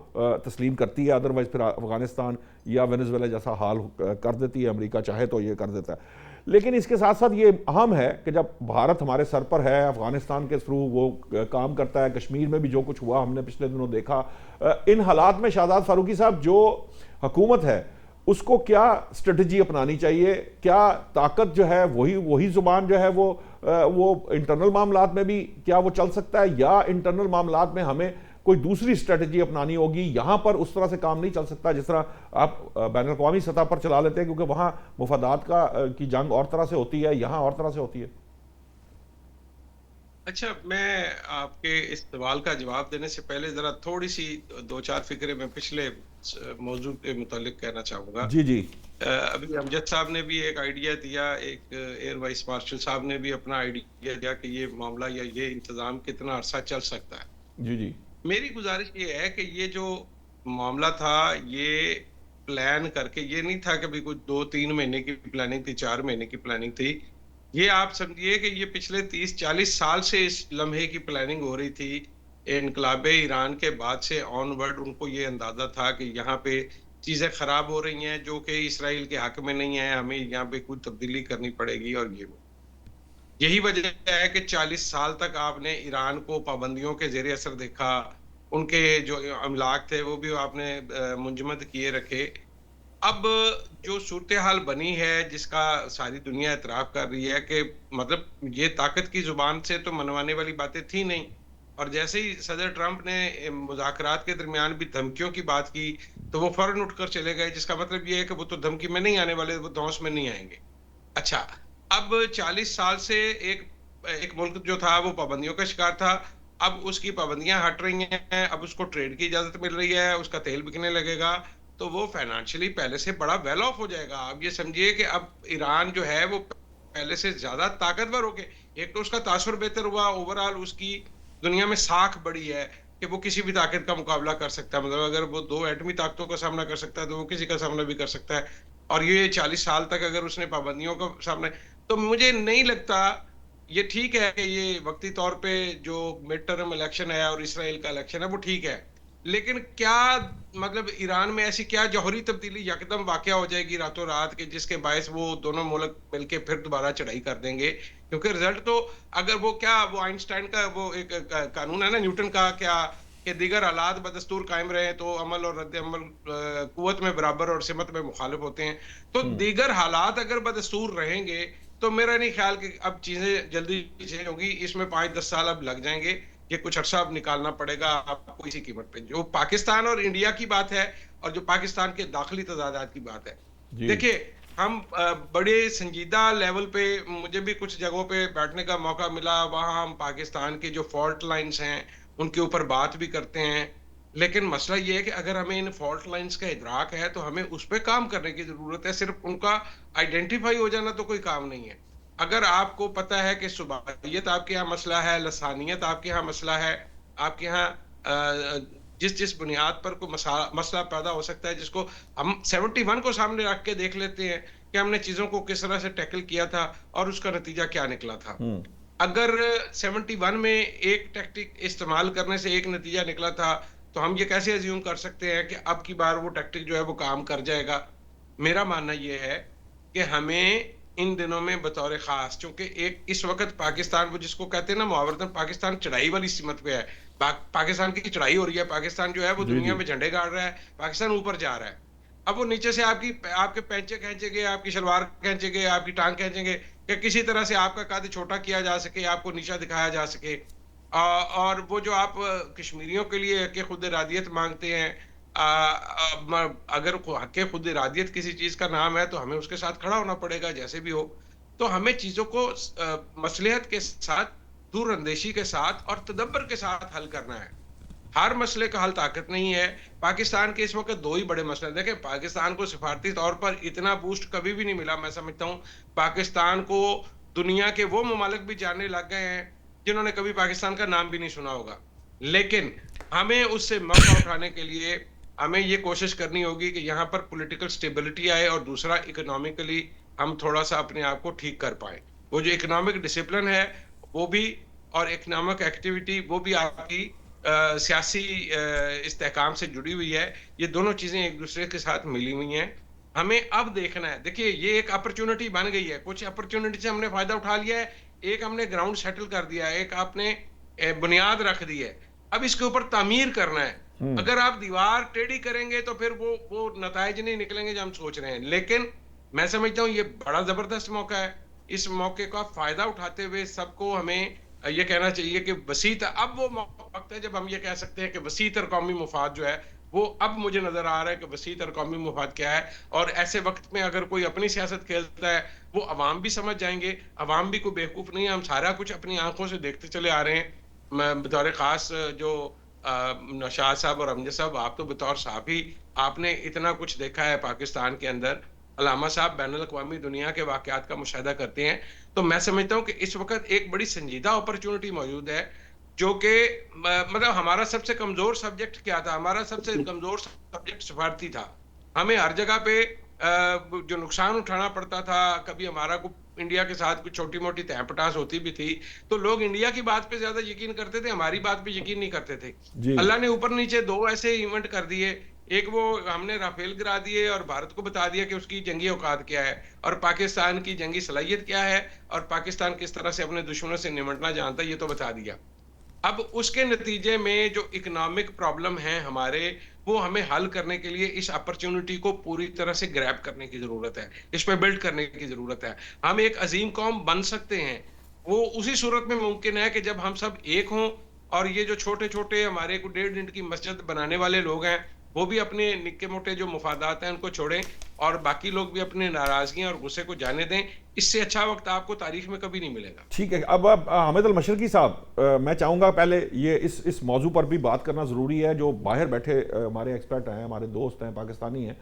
تسلیم کرتی ہے. ادروائز پھر افغانستان یا وینزویلا جیسا حال کر دیتی ہے, امریکہ چاہے تو یہ کر دیتا ہے. لیکن اس کے ساتھ ساتھ یہ اہم ہے کہ جب بھارت ہمارے سر پر ہے, افغانستان کے تھرو وہ کام کرتا ہے, کشمیر میں بھی جو کچھ ہوا ہم نے پچھلے دنوں دیکھا, ان حالات میں شہزاد فاروقی صاحب جو حکومت ہے اس کو کیا اسٹریٹجی اپنانی چاہیے؟ کیا طاقت جو ہے وہی زبان جو ہے وہ انٹرنل معاملات میں بھی کیا وہ چل سکتا ہے, یا انٹرنل معاملات میں ہمیں کوئی دوسری اسٹریٹجی اپنانی ہوگی؟ یہاں پر اس طرح سے کام نہیں چل سکتا جس طرح آپ بین الاقوامی سطح پر چلا لیتے ہیں, کیونکہ وہاں مفادات کی جنگ اور طرح سے ہوتی ہے, یہاں اور طرح سے ہوتی ہے. اچھا, میں آپ کے اس سوال کا جواب دینے سے پہلے ذرا تھوڑی سی 2-4 فکرے میں پچھلے موضوع کے متعلق کہنا چاہوں گا. جی ابھی امجد صاحب نے بھی ایک آئیڈیا دیا, ایک ایئر وائس مارشل صاحب نے بھی اپنا آئیڈیا دیا کہ یہ معاملہ یا یہ انتظام کتنا عرصہ چل سکتا ہے. جی میری گزارش یہ ہے کہ یہ جو معاملہ تھا یہ پلان کر کے, یہ نہیں تھا کہ بھی کچھ 2-3 مہینے کی پلاننگ تھی, 4 مہینے کی پلاننگ تھی. یہ آپ سمجھیے کہ یہ پچھلے 30-40 سال سے اس لمحے کی پلاننگ ہو رہی تھی. انقلاب ایران کے بعد سے آن ورڈ ان کو یہ اندازہ تھا کہ یہاں پہ چیزیں خراب ہو رہی ہیں جو کہ اسرائیل کے حق میں نہیں ہیں, ہمیں یہاں پہ کوئی تبدیلی کرنی پڑے گی. اور یہی وجہ ہے کہ 40 سال تک آپ نے ایران کو پابندیوں کے زیر اثر دیکھا, ان کے جو املاک تھے وہ بھی آپ نے منجمد کیے رکھے. اب جو صورتحال بنی ہے جس کا ساری دنیا اعتراف کر رہی ہے کہ مطلب یہ طاقت کی زبان سے تو منوانے والی باتیں تھی نہیں, اور جیسے ہی صدر ٹرمپ نے مذاکرات کے درمیان بھی دھمکیوں کی بات کی تو وہ فوراً اٹھ کر چلے گئے, جس کا مطلب یہ ہے کہ وہ تو دھمکی میں نہیں آنے والے, وہ دھونس میں نہیں آئیں گے. اچھا, اب 40 سال سے ایک ملک جو تھا وہ پابندیوں کا شکار تھا, اب اس کی پابندیاں ہٹ رہی ہیں, اب اس کو ٹریڈ کی اجازت مل رہی ہے, اس کا تیل بکنے لگے گا, تو وہ فائنانشلی پہلے سے بڑا ویل آف ہو جائے گا. آپ یہ سمجھیے کہ اب ایران جو ہے وہ پہلے سے زیادہ طاقتور ہو گئے. ایک تو اس کا تاثر بہتر ہوا, اوورآل اس کی دنیا میں ساکھ بڑی ہے کہ وہ کسی بھی طاقت کا مقابلہ کر سکتا ہے. مطلب اگر وہ 2 ایٹمی طاقتوں کا سامنا کر سکتا ہے تو وہ کسی کا سامنا بھی کر سکتا ہے. اور یہ 40 سال تک اگر اس نے پابندیوں کا سامنا, تو مجھے نہیں لگتا یہ ٹھیک ہے کہ یہ وقتی طور پہ جو مڈ ٹرم الیکشن ہے اور اسرائیل کا الیکشن ہے وہ ٹھیک ہے، لیکن کیا مطلب ایران میں ایسی کیا جوہری تبدیلی یکدم واقع ہو جائے گی راتوں رات کہ جس کے باعث وہ دونوں ملک مل کے پھر دوبارہ چڑھائی کر دیں گے؟ کیونکہ رزلٹ تو اگر وہ آئنسٹائن کا وہ ایک قانون ہے نا نیوٹن کا، کیا کہ دیگر حالات بدستور قائم رہے تو عمل اور رد عمل قوت میں برابر اور سمت میں مخالف ہوتے ہیں، تو دیگر حالات اگر بدستور رہیں گے تو میرا نہیں خیال کہ اب چیزیں جلدی چینج ہوگی، اس میں 5-10 سال اب لگ جائیں گے، یہ کچھ عرصہ اب نکالنا پڑے گا آپ کو اسی قیمت پہ۔ جو پاکستان اور انڈیا کی بات ہے اور جو پاکستان کے داخلی تضادات کی بات ہے، دیکھیں ہم بڑے سنجیدہ لیول پہ، مجھے بھی کچھ جگہوں پہ بیٹھنے کا موقع ملا، وہاں ہم پاکستان کے جو فالٹ لائنز ہیں ان کے اوپر بات بھی کرتے ہیں، لیکن مسئلہ یہ ہے کہ اگر ہمیں ان فالٹ لائنز کا ادراک ہے تو ہمیں اس پہ کام کرنے کی ضرورت ہے، صرف ان کا آئیڈینٹیفائی ہو جانا تو کوئی کام نہیں ہے۔ اگر آپ کو پتہ ہے کہ صوبائیت آپ کے ہاں مسئلہ ہے، لسانیت آپ کے ہاں مسئلہ ہے، آپ کے ہاں جس بنیاد پر کوئی مسئلہ پیدا ہو سکتا ہے، جس کو ہم 71 کو سامنے رکھ کے دیکھ لیتے ہیں کہ ہم نے چیزوں کو کس طرح سے ٹیکل کیا تھا اور اس کا نتیجہ کیا نکلا تھا۔ اگر 71 میں ایک ٹیکٹک استعمال کرنے سے ایک نتیجہ نکلا تھا تو ہم یہ کیسے ایزیوم کر سکتے ہیں کہ اب کی بار وہ ٹیکٹک جو ہے وہ کام کر جائے گا؟ میرا ماننا یہ ہے کہ ہمیں ان دنوں میں بطور خاص، چونکہ ایک اس وقت پاکستان وہ جس کو کہتے ہیں نا محاورتاً پاکستان چڑھائی والی سمت پہ ہے، پاکستان کی چڑھائی ہو رہی ہے، پاکستان جو ہے وہ دنیا میں جھنڈے گاڑ رہا ہے، پاکستان اوپر جا رہا ہے۔ اب وہ نیچے سے آپ کے پینچے کھینچے گے، آپ کی شلوار کھینچے گے، آپ کی ٹانگ کھینچیں گے کہ کسی طرح سے آپ کا قد چھوٹا کیا جا سکے، آپ کو نیچا دکھایا جا سکے، اور وہ جو آپ کشمیریوں کے لیے حق خود ارادیت مانگتے ہیں، اگر حق خود ارادیت کسی چیز کا نام ہے تو ہمیں اس کے ساتھ کھڑا ہونا پڑے گا جیسے بھی ہو۔ تو ہمیں چیزوں کو مصلحت کے ساتھ، دور اندیشی کے ساتھ اور تدبر کے ساتھ حل کرنا ہے۔ ہر مسئلے کا حل طاقت نہیں ہے۔ پاکستان کے اس وقت 2 ہی بڑے مسئلے ہیں۔ دیکھیں پاکستان کو سفارتی طور پر اتنا بوسٹ کبھی بھی نہیں ملا، میں سمجھتا ہوں پاکستان کو دنیا کے وہ ممالک بھی جاننے لگ گئے ہیں جنہوں نے کبھی پاکستان کا نام بھی نہیں سنا ہوگا، لیکن ہمیں اس سے موقع اٹھانے کے لیے ہمیں یہ کوشش کرنی ہوگی کہ یہاں پر پولیٹیکل سٹیبلٹی آئے، اور دوسرا اکنامکلی ہم تھوڑا سا اپنے آپ کو ٹھیک کر پائیں۔ وہ جو اکنامک ڈسپلن ہے وہ بھی، اور اکنامک ایکٹیویٹی وہ بھی آپ کی سیاسی استحکام سے جڑی ہوئی ہے، یہ دونوں چیزیں ایک دوسرے کے ساتھ ملی ہوئی ہیں۔ ہمیں اب دیکھنا ہے، دیکھیے یہ ایک اپرچونٹی بن گئی ہے، کچھ اپرچونٹی سے ہم نے فائدہ اٹھا لیا ہے، ایک ہم نے گراؤنڈ سیٹل کر دیا ہے، ایک آپ نے بنیاد رکھ دی ہے، اب اس کے اوپر تعمیر کرنا ہے۔ اگر آپ دیوار ٹیڑھی کریں گے تو پھر وہ نتائج نہیں نکلیں گے جو ہم سوچ رہے ہیں، لیکن میں سمجھتا ہوں یہ بڑا زبردست موقع ہے، اس موقع کا فائدہ اٹھاتے ہوئے سب کو ہمیں یہ کہنا چاہیے کہ اب وہ وقت ہے جب ہم یہ کہہ سکتے ہیں کہ وسیع تر قومی مفاد جو ہے وہ اب مجھے نظر آ رہا ہے کہ وسیع تر قومی مفاد کیا ہے، اور ایسے وقت میں اگر کوئی اپنی سیاست کھیلتا ہے وہ عوام بھی سمجھ جائیں گے، عوام بھی کوئی بیوقوف نہیں ہے، ہم سارا کچھ اپنی آنکھوں سے دیکھتے چلے آ رہے ہیں۔ میں بطور خاص جو نوشاد صاحب اور امجد صاحب، آپ تو بطور صحافی آپ نے اتنا کچھ دیکھا ہے پاکستان کے اندر، علامہ صاحب بین الاقوامی دنیا کے واقعات کا مشاہدہ کرتے ہیں، تو میں سمجھتا ہوں کہ اس وقت ایک بڑی سنجیدہ اپرچونٹی موجود ہے، جو کہ مطلب ہمارا سب سے کمزور سبجیکٹ کیا تھا؟ ہمارا سب سے کمزور سبجیکٹ سفارتی تھا، ہمیں ہر جگہ پہ جو نقصان اٹھانا پڑتا تھا، کبھی ہمارا انڈیا کے ساتھ کچھ چھوٹی موٹی تہ پٹاس ہوتی بھی تھی تو لوگ انڈیا کی بات پہ زیادہ یقین کرتے تھے، ہماری بات پہ یقین نہیں کرتے تھے۔ اللہ نے اوپر نیچے 2 ایسے ایونٹ کر دیے، ایک وہ ہم نے رافیل گرا دیے اور بھارت کو بتا دیا کہ اس کی جنگی اوقات کیا ہے اور پاکستان کی جنگی صلاحیت کیا ہے اور پاکستان کس طرح سے اپنے دشمنوں سے نمٹنا جانتا ہے، یہ تو بتا دیا۔ اب اس کے نتیجے میں جو اکنامک پرابلم ہیں ہمارے، وہ ہمیں حل کرنے کے لیے اس اپرچونٹی کو پوری طرح سے گریب کرنے کی ضرورت ہے، اس پہ بلڈ کرنے کی ضرورت ہے۔ ہم ایک عظیم قوم بن سکتے ہیں، وہ اسی صورت میں ممکن ہے کہ جب ہم سب ایک ہوں، اور یہ جو چھوٹے چھوٹے ہمارے کو 1.5 انچ کی مسجد بنانے والے لوگ ہیں وہ بھی اپنے نکے موٹے جو مفادات ہیں ان کو چھوڑیں، اور باقی لوگ بھی اپنے ناراضگیاں اور غصے کو جانے دیں۔ اس سے اچھا وقت آپ کو تاریخ میں کبھی نہیں ملے گا۔ ٹھیک ہے، اب حامد المشرقی صاحب، میں چاہوں گا پہلے یہ اس موضوع پر بھی بات کرنا ضروری ہے، جو باہر بیٹھے ہمارے ایکسپرٹ ہیں، ہمارے دوست ہیں، پاکستانی ہیں،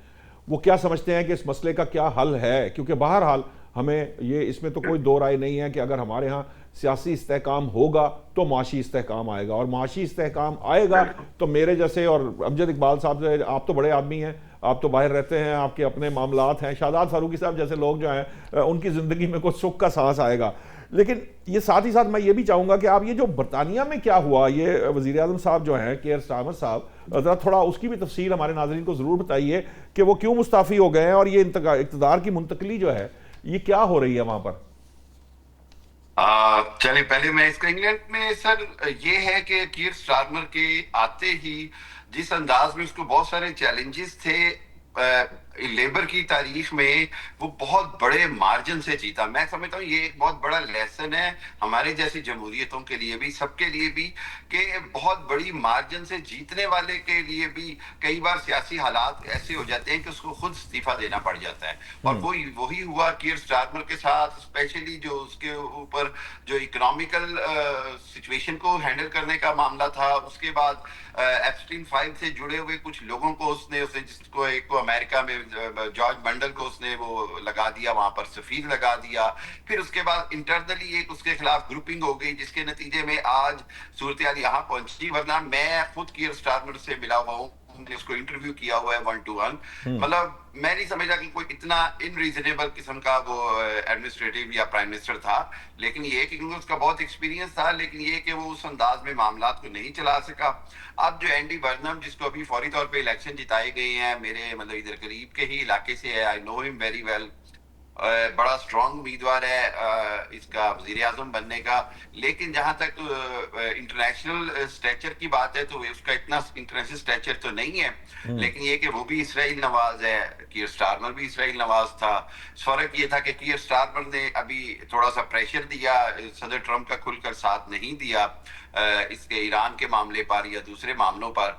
وہ کیا سمجھتے ہیں کہ اس مسئلے کا کیا حل ہے، کیونکہ بہرحال ہمیں یہ اس میں تو کوئی دو رائے نہیں ہے کہ اگر ہمارے ہاں سیاسی استحکام ہوگا تو معاشی استحکام آئے گا، اور معاشی استحکام آئے گا تو میرے جیسے اور امجد اقبال صاحب، آپ تو بڑے آدمی ہیں، آپ تو باہر رہتے ہیں, آپ کے اپنے معاملات ہیں, شاداب فاروقی صاحب جیسے لوگ جو ہیں ان کی زندگی میں کچھ سکھ کا سانس آئے گا. لیکن یہ ساتھ ہی ساتھ میں یہ بھی چاہوں گا کہ آپ یہ جو برطانیہ میں کیا ہوا, یہ وزیر اعظم صاحب جو ہیں کیئر سٹارمر صاحب, ذرا تھوڑا اس کی بھی تفصیل ہمارے ناظرین کو ضرور بتائیے کہ وہ کیوں مستعفی ہو گئے ہیں, اور یہ اقتدار کی منتقلی جو ہے یہ کیا ہو رہی ہے وہاں پر. چلے پہلے میں اس کا انگلینڈ میں سر یہ ہے کہ کیئر سٹارمر کے آتے ہی جس انداز میں اس کو بہت سارے چیلنجز تھے لیبر کی تاریخ میں, وہ بہت بڑے مارجن سے جیتا. میں سمجھتا ہوں یہ ایک بہت بڑا لیسن ہے ہمارے جیسی جمہوریتوں کے لیے بھی, سب کے لیے بھی, کہ بہت بڑی مارجن سے جیتنے والے کے لیے بھی کئی بار سیاسی حالات ایسے ہو جاتے ہیں کہ اس کو خود استعفیٰ دینا پڑ جاتا ہے. اور وہی ہوا کیئر سٹارمر کے ساتھ, اسپیشلی جو اس کے اوپر جو اکنامیکل سچویشن کو ہینڈل کرنے کا معاملہ تھا. اس کے بعد ایپسٹین فائل سے جڑے ہوئے کچھ لوگوں کو اس نے جس کو ایک کو امریکہ میں جارج بنڈل کو اس نے وہ لگا دیا, وہاں پر سفیر لگا دیا. پھر اس کے بعد انٹرنلی ایک اس کے خلاف گروپنگ ہو گئی, جس کے نتیجے میں آج صورتحال یہاں پہنچی. ورنہ میں خود کیئر سٹارمر سے ملا ہوا ہوں, نے اس کو انٹرویو کیا ہوا ہے 1 to 1. مطلب میں نہیں سمجھا کہ کوئی اتنا ان ریزنیبل قسم کا وہ ایڈمنسٹریٹو یا پرائم منسٹر تھا. لیکن یہ کہ کیونکہ اس کا بہت ایکسپیرینس تھا, لیکن یہ کہ وہ اس انداز میں معاملات کو نہیں چلا سکا. اب جو اینڈی برنم جس کو ابھی فوری طور پہ الیکشن جتائے گئے ہیں, میرے مطلب ادھر قریب کے ہی علاقے سے ہے, آئی نو ہم ویری ویل, بڑا اسٹرانگ امیدوار ہے اس کا وزیر اعظم بننے کا. لیکن جہاں تک انٹرنیشنل اسٹیچر کی بات ہے تو اس کا اتنا انٹرنیشنل اسٹیچر تو نہیں ہے, لیکن یہ کہ وہ بھی اسرائیل نواز ہے, کیئر سٹارمر بھی اسرائیل نواز تھا. فرق یہ تھا کہ کیئر سٹارمر نے ابھی تھوڑا سا پریشر دیا, صدر ٹرمپ کا کھل کر ساتھ نہیں دیا اس کے ایران کے معاملے پر یا دوسرے معاملوں پر.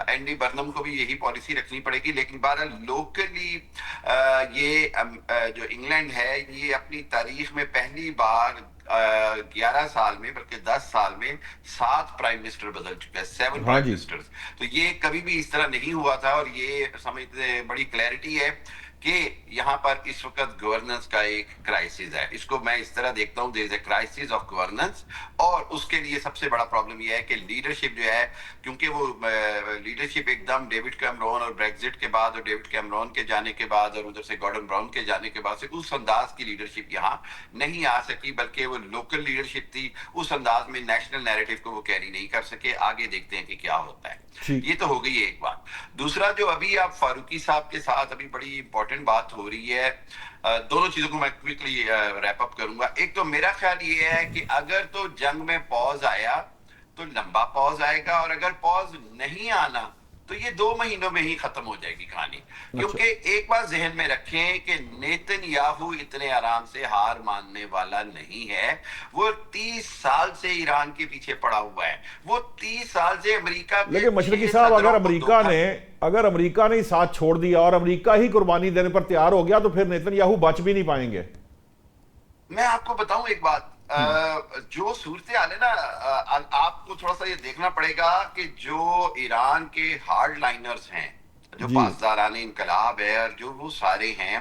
اینڈی برنم کو بھی یہی پالیسی رکھنی پڑے گی. لیکن بہرحال لوکلی یہ جو انگلینڈ ہے یہ اپنی تاریخ میں پہلی بار 11 سال میں بلکہ 10 سال میں 7 پرائم منسٹر بدل چکا ہے, 7 پرائم منسٹر. تو یہ کبھی بھی اس طرح نہیں ہوا تھا, اور یہ سمجھتے بڑی کلیئرٹی ہے کہ یہاں پر اس وقت گورننس کا ایک کرائسس ہے. اس کو میں اس طرح دیکھتا ہوں, دیر از اے کرائسس آف گورننس. اور اس کے لیے سب سے بڑا پرابلم یہ ہے کہ لیڈرشپ جو ہے, کیونکہ وہ لیڈرشپ ایک دم ڈیوڈ کیمرون اور بریگزٹ کے بعد اور ڈیوڈ کیمرون کے جانے کے بعد اور ادھر سے گارڈن براؤن کے جانے کے بعد سے اس انداز کی لیڈرشپ یہاں نہیں آ سکی, بلکہ وہ لوکل لیڈرشپ تھی. اس انداز میں نیشنل نیریٹو کو وہ کیری نہیں کر سکے. آگے دیکھتے ہیں کہ کیا ہوتا ہے. یہ تو ہو گئی ایک بات. دوسرا جو ابھی آپ فاروقی صاحب کے ساتھ ابھی بڑی امپورٹنٹ بات ہو رہی ہے, دونوں چیزوں کو میں کوئکلی ریپ اپ کروں گا. ایک تو میرا خیال یہ ہے کہ اگر تو جنگ میں پاز آیا تو لمبا پاز آئے گا, اور اگر پاز نہیں آنا تو یہ 2 مہینوں میں ہی ختم ہو جائے گی کہانی. کیونکہ ایک بات ذہن میں رکھیں کہ نیتن یاہو اتنے آرام سے ہار ماننے والا نہیں ہے. وہ 30 سال سے ایران کے پیچھے پڑا ہوا ہے, وہ 30 سال سے امریکہ. لیکن مشرقی صاحب اگر امریکہ نے ساتھ چھوڑ دیا اور امریکہ ہی قربانی دینے پر تیار ہو گیا تو پھر نیتن یاہو بچ بھی نہیں پائیں گے. میں آپ کو بتاؤں ایک بات, جو صورتحال ہے نا, آپ کو تھوڑا سا یہ دیکھنا پڑے گا کہ جو ایران کے ہارڈ لائنرز ہیں, جو پاسداران انقلاب ہے, اور جو وہ سارے ہیں,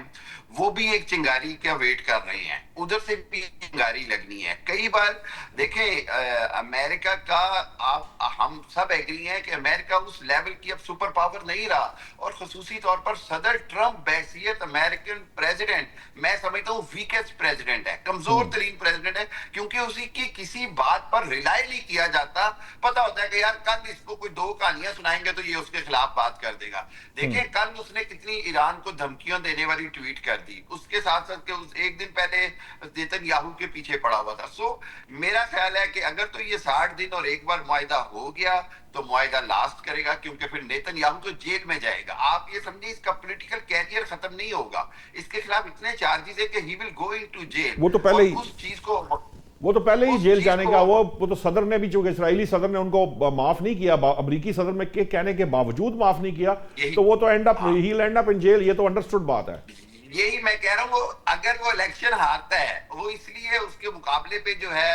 وہ بھی ایک چنگاری کا ویٹ کر رہے ہیں. ادھر سے بھی چنگاری لگنی ہے. کئی بار دیکھیں امریکہ کا, ہم سب ایگری ہیں کہ امریکہ اس لیول کی اب سپر پاور نہیں رہا, اور خصوصی طور پر صدر ٹرمپ بحیثیت امریکن پریزیڈنٹ میں سمجھتا ہوں ویکسٹ پریزیڈنٹ ہے, کمزور ترین پریزیڈنٹ ہے, کیونکہ اسی کی کسی بات پر ریلائی نہیں کیا جاتا. پتا ہوتا ہے کہ یار کل اس کو کوئی 2 کہانیاں سنائیں گے تو یہ اس کے خلاف بات کر دے گا. دیکھیں کل اس نے کتنی ایران کو دھمکیاں دینے والی ٹویٹ کر دی. اس کے ساتھ ساتھ کہ ایک دن پہلے نیتن یاہو کے پیچھے پڑا ہوا تھا. سو میرا خیال ہے کہ اگر تو یہ 60 دن اور ایک بار معاہدہ ہو گیا تو معاہدہ لاسٹ کرے گا, کیونکہ پھر نیتن یاہو تو جیل میں جائے گا. آپ یہ سمجھیں اس کا پولیٹیکل کیریئر ختم نہیں ہوگا, اس کے خلاف اتنے چارجز ہیں کہ ہی ول گو انٹو جیل. وہ تو پہلے ہی جیل جانے کا, وہ تو صدر نے بھی, چونکہ اسرائیلی صدر نے ان کو معاف نہیں کیا, امریکی صدر میں کہنے کے باوجود معاف نہیں کیا, تو وہ تو اینڈ اپ ان جیل. یہ تو انڈرسٹوڈ بات ہے. یہی میں کہہ رہا ہوں, اگر وہ الیکشن ہارتا ہے, وہ اس لیے اس کے مقابلے پہ جو ہے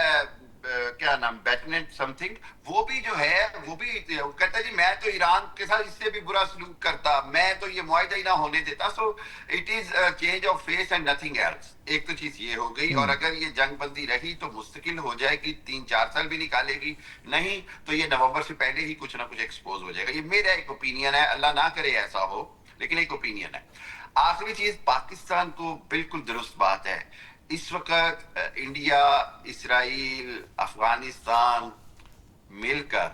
کیا نام بیٹنٹ سم تھنگ, وہ بھی جو ہے وہ بھی کہتا ہے جی میں تو ایران کے ساتھ اس سے بھی برا سلوک کرتا, میں تو یہ معاہدہ ہی نہ ہونے دیتا. So it is change of face and nothing else. ایک تو چیز یہ ہو گئی, اور اگر یہ جنگ بندی رہی تو مستقل ہو جائے گی, 3-4 سال بھی نکالے گی, نہیں تو یہ نومبر سے پہلے ہی کچھ نہ کچھ ایکسپوز ہو جائے گا. یہ میرا ایک اوپینین ہے, اللہ نہ کرے ایسا ہو. لیکن ایک اوپینین ہے. آخری چیز پاکستان کو بالکل درست بات ہے, اس وقت انڈیا, اسرائیل, افغانستان مل کر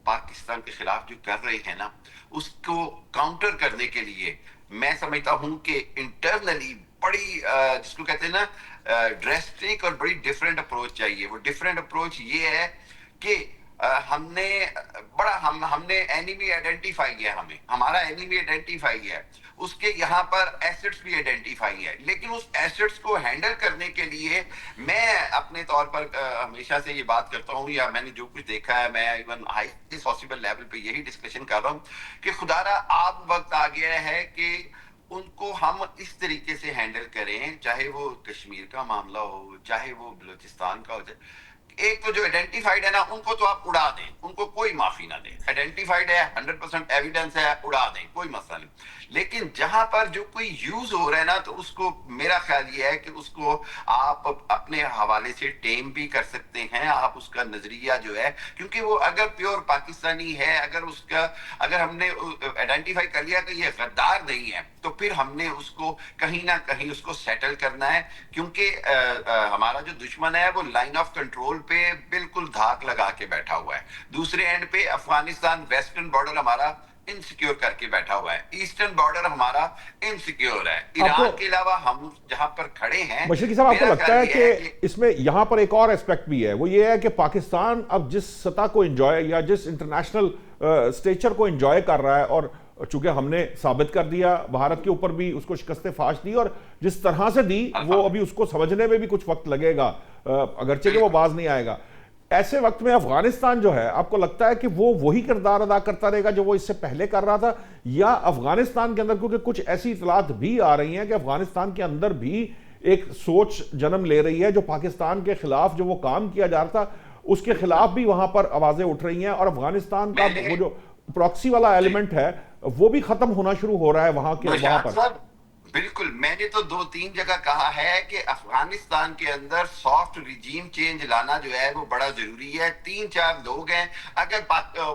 پاکستان کے خلاف جو کر رہے ہیں نا, اس کو کاؤنٹر کرنے کے لیے میں سمجھتا ہوں کہ انٹرنلی بڑی جس کو کہتے ہیں نا ڈریسٹک اور بڑی ڈیفرنٹ اپروچ چاہیے. وہ ڈیفرنٹ اپروچ یہ ہے کہ ہم نے اینیمی آئیڈینٹیفائی کیا, ہمارا اینیمی آئیڈینٹیفائی ہے, اس کے یہاں پر ایسٹس بھی آئیڈینٹیفائی ہے, لیکن اس ایسٹس کو ہینڈل کرنے کے لیے میں اپنے طور پر ہمیشہ سے یہ بات کرتا ہوں, یا میں نے جو کچھ دیکھا ہے, میں ایون ہائیسٹ پاسبل لیول پہ یہی ڈسکشن کر رہا ہوں کہ خدا را اب وقت آ گیا ہے کہ ان کو ہم اس طریقے سے ہینڈل کریں, چاہے وہ کشمیر کا معاملہ ہو, چاہے وہ بلوچستان کا ہو. ایک تو جو آئیڈینٹیفائڈ ہے نا, ان کو تو آپ اڑا دیں, ان کو کوئی معافی نہ دیں. آئیڈینٹیفائڈ ہے, 100% ایویڈنس ہے, اڑا دیں, کوئی مسئلہ نہیں. لیکن جہاں پر جو کوئی یوز ہو رہا ہے نا, تو اس کو میرا خیال یہ ہے کہ اس کو آپ اپنے حوالے سے ٹیم بھی کر سکتے ہیں. آپ اس کا نظریہ جو ہے, کیونکہ وہ اگر پیور پاکستانی ہے, اگر ہم نے آئیڈینٹیفائی کر لیا کہ یہ غدار نہیں ہے, تو پھر ہم نے اس کو کہیں نہ کہیں اس کو سیٹل کرنا ہے. کیونکہ ہمارا جو دشمن ہے وہ لائن آف کنٹرول پہ بالکل دھاک لگا کے بیٹھا ہوا ہے. دوسرے اینڈ پہ افغانستان ویسٹرن بارڈر ہمارا انسیکیور کر کے بیٹھا ہوا ہے, ایسٹرن بارڈر ہمارا انسیکیور ہے. ایران کے علاوہ ہم جہاں پر کھڑے ہیں, مشرقی صاحب, آپ کو لگتا ہے کہ اس میں یہاں پر ایک اور ایسپیکٹ بھی ہے, وہ یہ ہے کہ پاکستان اب جس سطح کو انجوائے یا جس انٹرنیشنل اسٹیچر کو انجوائے کر رہا ہے, اور چونکہ ہم نے ثابت کر دیا بھارت کے اوپر بھی اس کو شکست فاش دی, اور جس طرح سے دی وہ ابھی اس کو سمجھنے میں بھی کچھ وقت لگے گا, اگرچہ کہ وہ باز نہیں آئے گا. ایسے وقت میں افغانستان جو ہے, آپ کو لگتا ہے کہ وہ وہی کردار ادا کرتا رہے گا جو وہ اس سے پہلے کر رہا تھا, یا افغانستان کے اندر, کیونکہ کچھ ایسی اطلاعات بھی آ رہی ہیں کہ افغانستان کے اندر بھی ایک سوچ جنم لے رہی ہے, جو پاکستان کے خلاف جو وہ کام کیا جا رہا تھا اس کے خلاف بھی وہاں پر آوازیں اٹھ رہی ہیں, اور افغانستان کا وہ جو پراکسی والا ایلیمنٹ ہے وہ بھی ختم ہونا شروع ہو رہا ہے وہاں پر. بالکل, میں نے تو 2-3 جگہ کہا ہے کہ افغانستان کے اندر سافٹ ریجیم چینج لانا جو ہے وہ بڑا ضروری ہے. 3-4 لوگ ہیں, اگر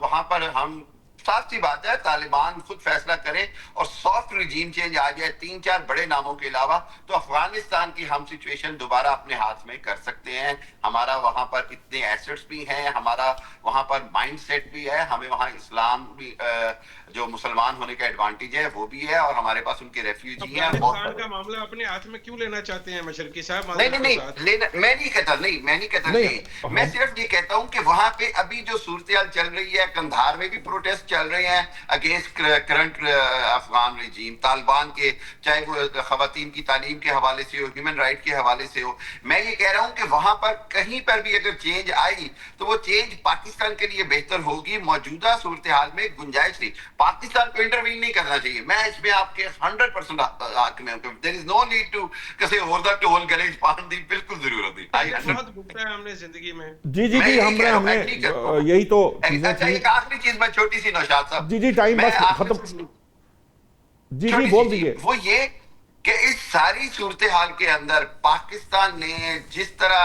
وہاں پر ہم صاف سی بات ہے طالبان خود فیصلہ کریں اور سافٹ ریجیم چینج آ جائے 3-4 بڑے ناموں کے علاوہ, تو افغانستان کی ہم سچویشن دوبارہ اپنے ہاتھ میں کر سکتے ہیں. ہمارا وہاں پر اتنے ایسٹس بھی ہیں, ہمارا وہاں پر مائنڈ سیٹ بھی ہے, ہمیں وہاں اسلام بھی جو مسلمان ہونے کا ایڈوانٹیج ہے وہ بھی ہے, اور ہمارے پاس ان کے ریفیوجی ہیں. افغانستان کا معاملہ اپنے ہاتھ میں کیوں لینا چاہتے ہیں مشرقی صاحب؟ نہیں, میں نہیں کہتا, میں صرف یہ کہتا ہوں کہ وہاں پہ ابھی جو صورتحال چل رہی ہے, کندھار میں بھی پروٹیسٹ چل رہے ہیں against current Afghan regime, Taliban کے, چاہے وہ خواتین کی تعلیم کے حوالے سے ہو, ہیومن رائٹ کے حوالے سے ہو. میں یہ کہہ رہا ہوں کہ وہاں پر کہیں پر بھی اگر چینج آئی تو وہ چینج پاکستان کے لیے بہتر ہوگی. موجودہ صورتحال میں گنجائش نہیں, پاکستان کو انٹروین نہیں کرنا چاہیے. میں اس میں آپ کے 100% حق میں ہوں. there is no need to کسی اور دا ٹول گلیج پان دی بالکل ضرورت نہیں. بہت بھگتا ہے ہم نے زندگی میں. جی ہم نے یہی تو چیزیں تھیں. ایک آخری چیز میں چھوٹی سی نوشاد صاحب, جی ٹائم بس ختم. جی بول دیجیے. وہ یہ کہ اس ساری صورتحال کے اندر پاکستان نے جس طرح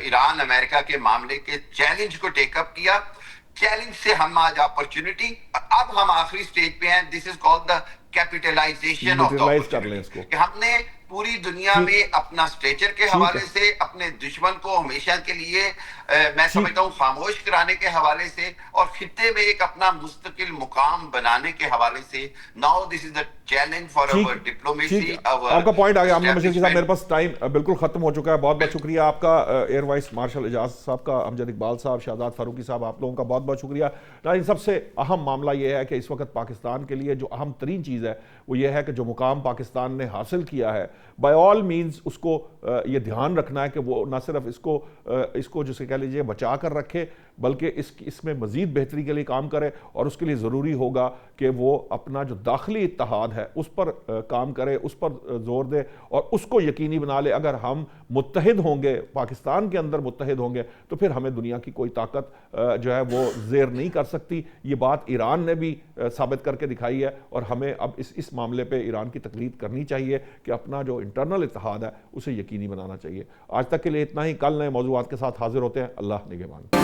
ایران امریکہ کے معاملے کے چیلنج کو ٹیک اپ کیا, چیلنج سے ہم آج اپرچونٹی, اب ہم آخری سٹیج پہ ہیں. This is called the capitalization of the opportunity, کہ ہم نے پوری دنیا میں اپنا سٹیچر کے حوالے سے اپنے دشمن کو ہمیشہ کے لیے میں سمجھتا ہوں خاموش کرانے کے حوالے سے, اور خطے میں ایک اپنا مستقل مقام بنانے کے حوالے سے. Now this is the challenge for our diplomacy. آپ کا پوائنٹ آ گیا. مشرقی صاحب, میرے پاس ٹائم بالکل ختم ہو چکا ہے. بہت بہت شکریہ آپ کا, ایئر وائس مارشل اعجاز صاحب کا, امجد اقبال صاحب, شہزاد فاروقی صاحب, آپ لوگوں کا بہت بہت شکریہ. لیکن سب سے اہم معاملہ یہ ہے کہ اس وقت پاکستان کے لیے جو اہم ترین چیز ہے وہ یہ ہے کہ جو مقام پاکستان نے حاصل کیا ہے, بائی آل مینز اس کو یہ دھیان رکھنا ہے کہ وہ نہ صرف اس کو جسے کہہ لیجیے بچا کر رکھے, بلکہ اس میں مزید بہتری کے لیے کام کرے. اور اس کے لیے ضروری ہوگا کہ وہ اپنا جو داخلی اتحاد ہے اس پر کام کرے, اس پر زور دے, اور اس کو یقینی بنا لے. اگر ہم متحد ہوں گے, پاکستان کے اندر متحد ہوں گے, تو پھر ہمیں دنیا کی کوئی طاقت جو ہے وہ زیر نہیں کر سکتی. یہ بات ایران نے بھی ثابت کر کے دکھائی ہے, اور ہمیں اب اس معاملے پہ ایران کی تقلید کرنی چاہیے کہ اپنا جو انٹرنل اتحاد ہے اسے یقینی بنانا چاہیے. آج تک کے لیے اتنا ہی. کل نئے موضوعات کے ساتھ حاضر ہوتے ہیں. اللہ نگہبان.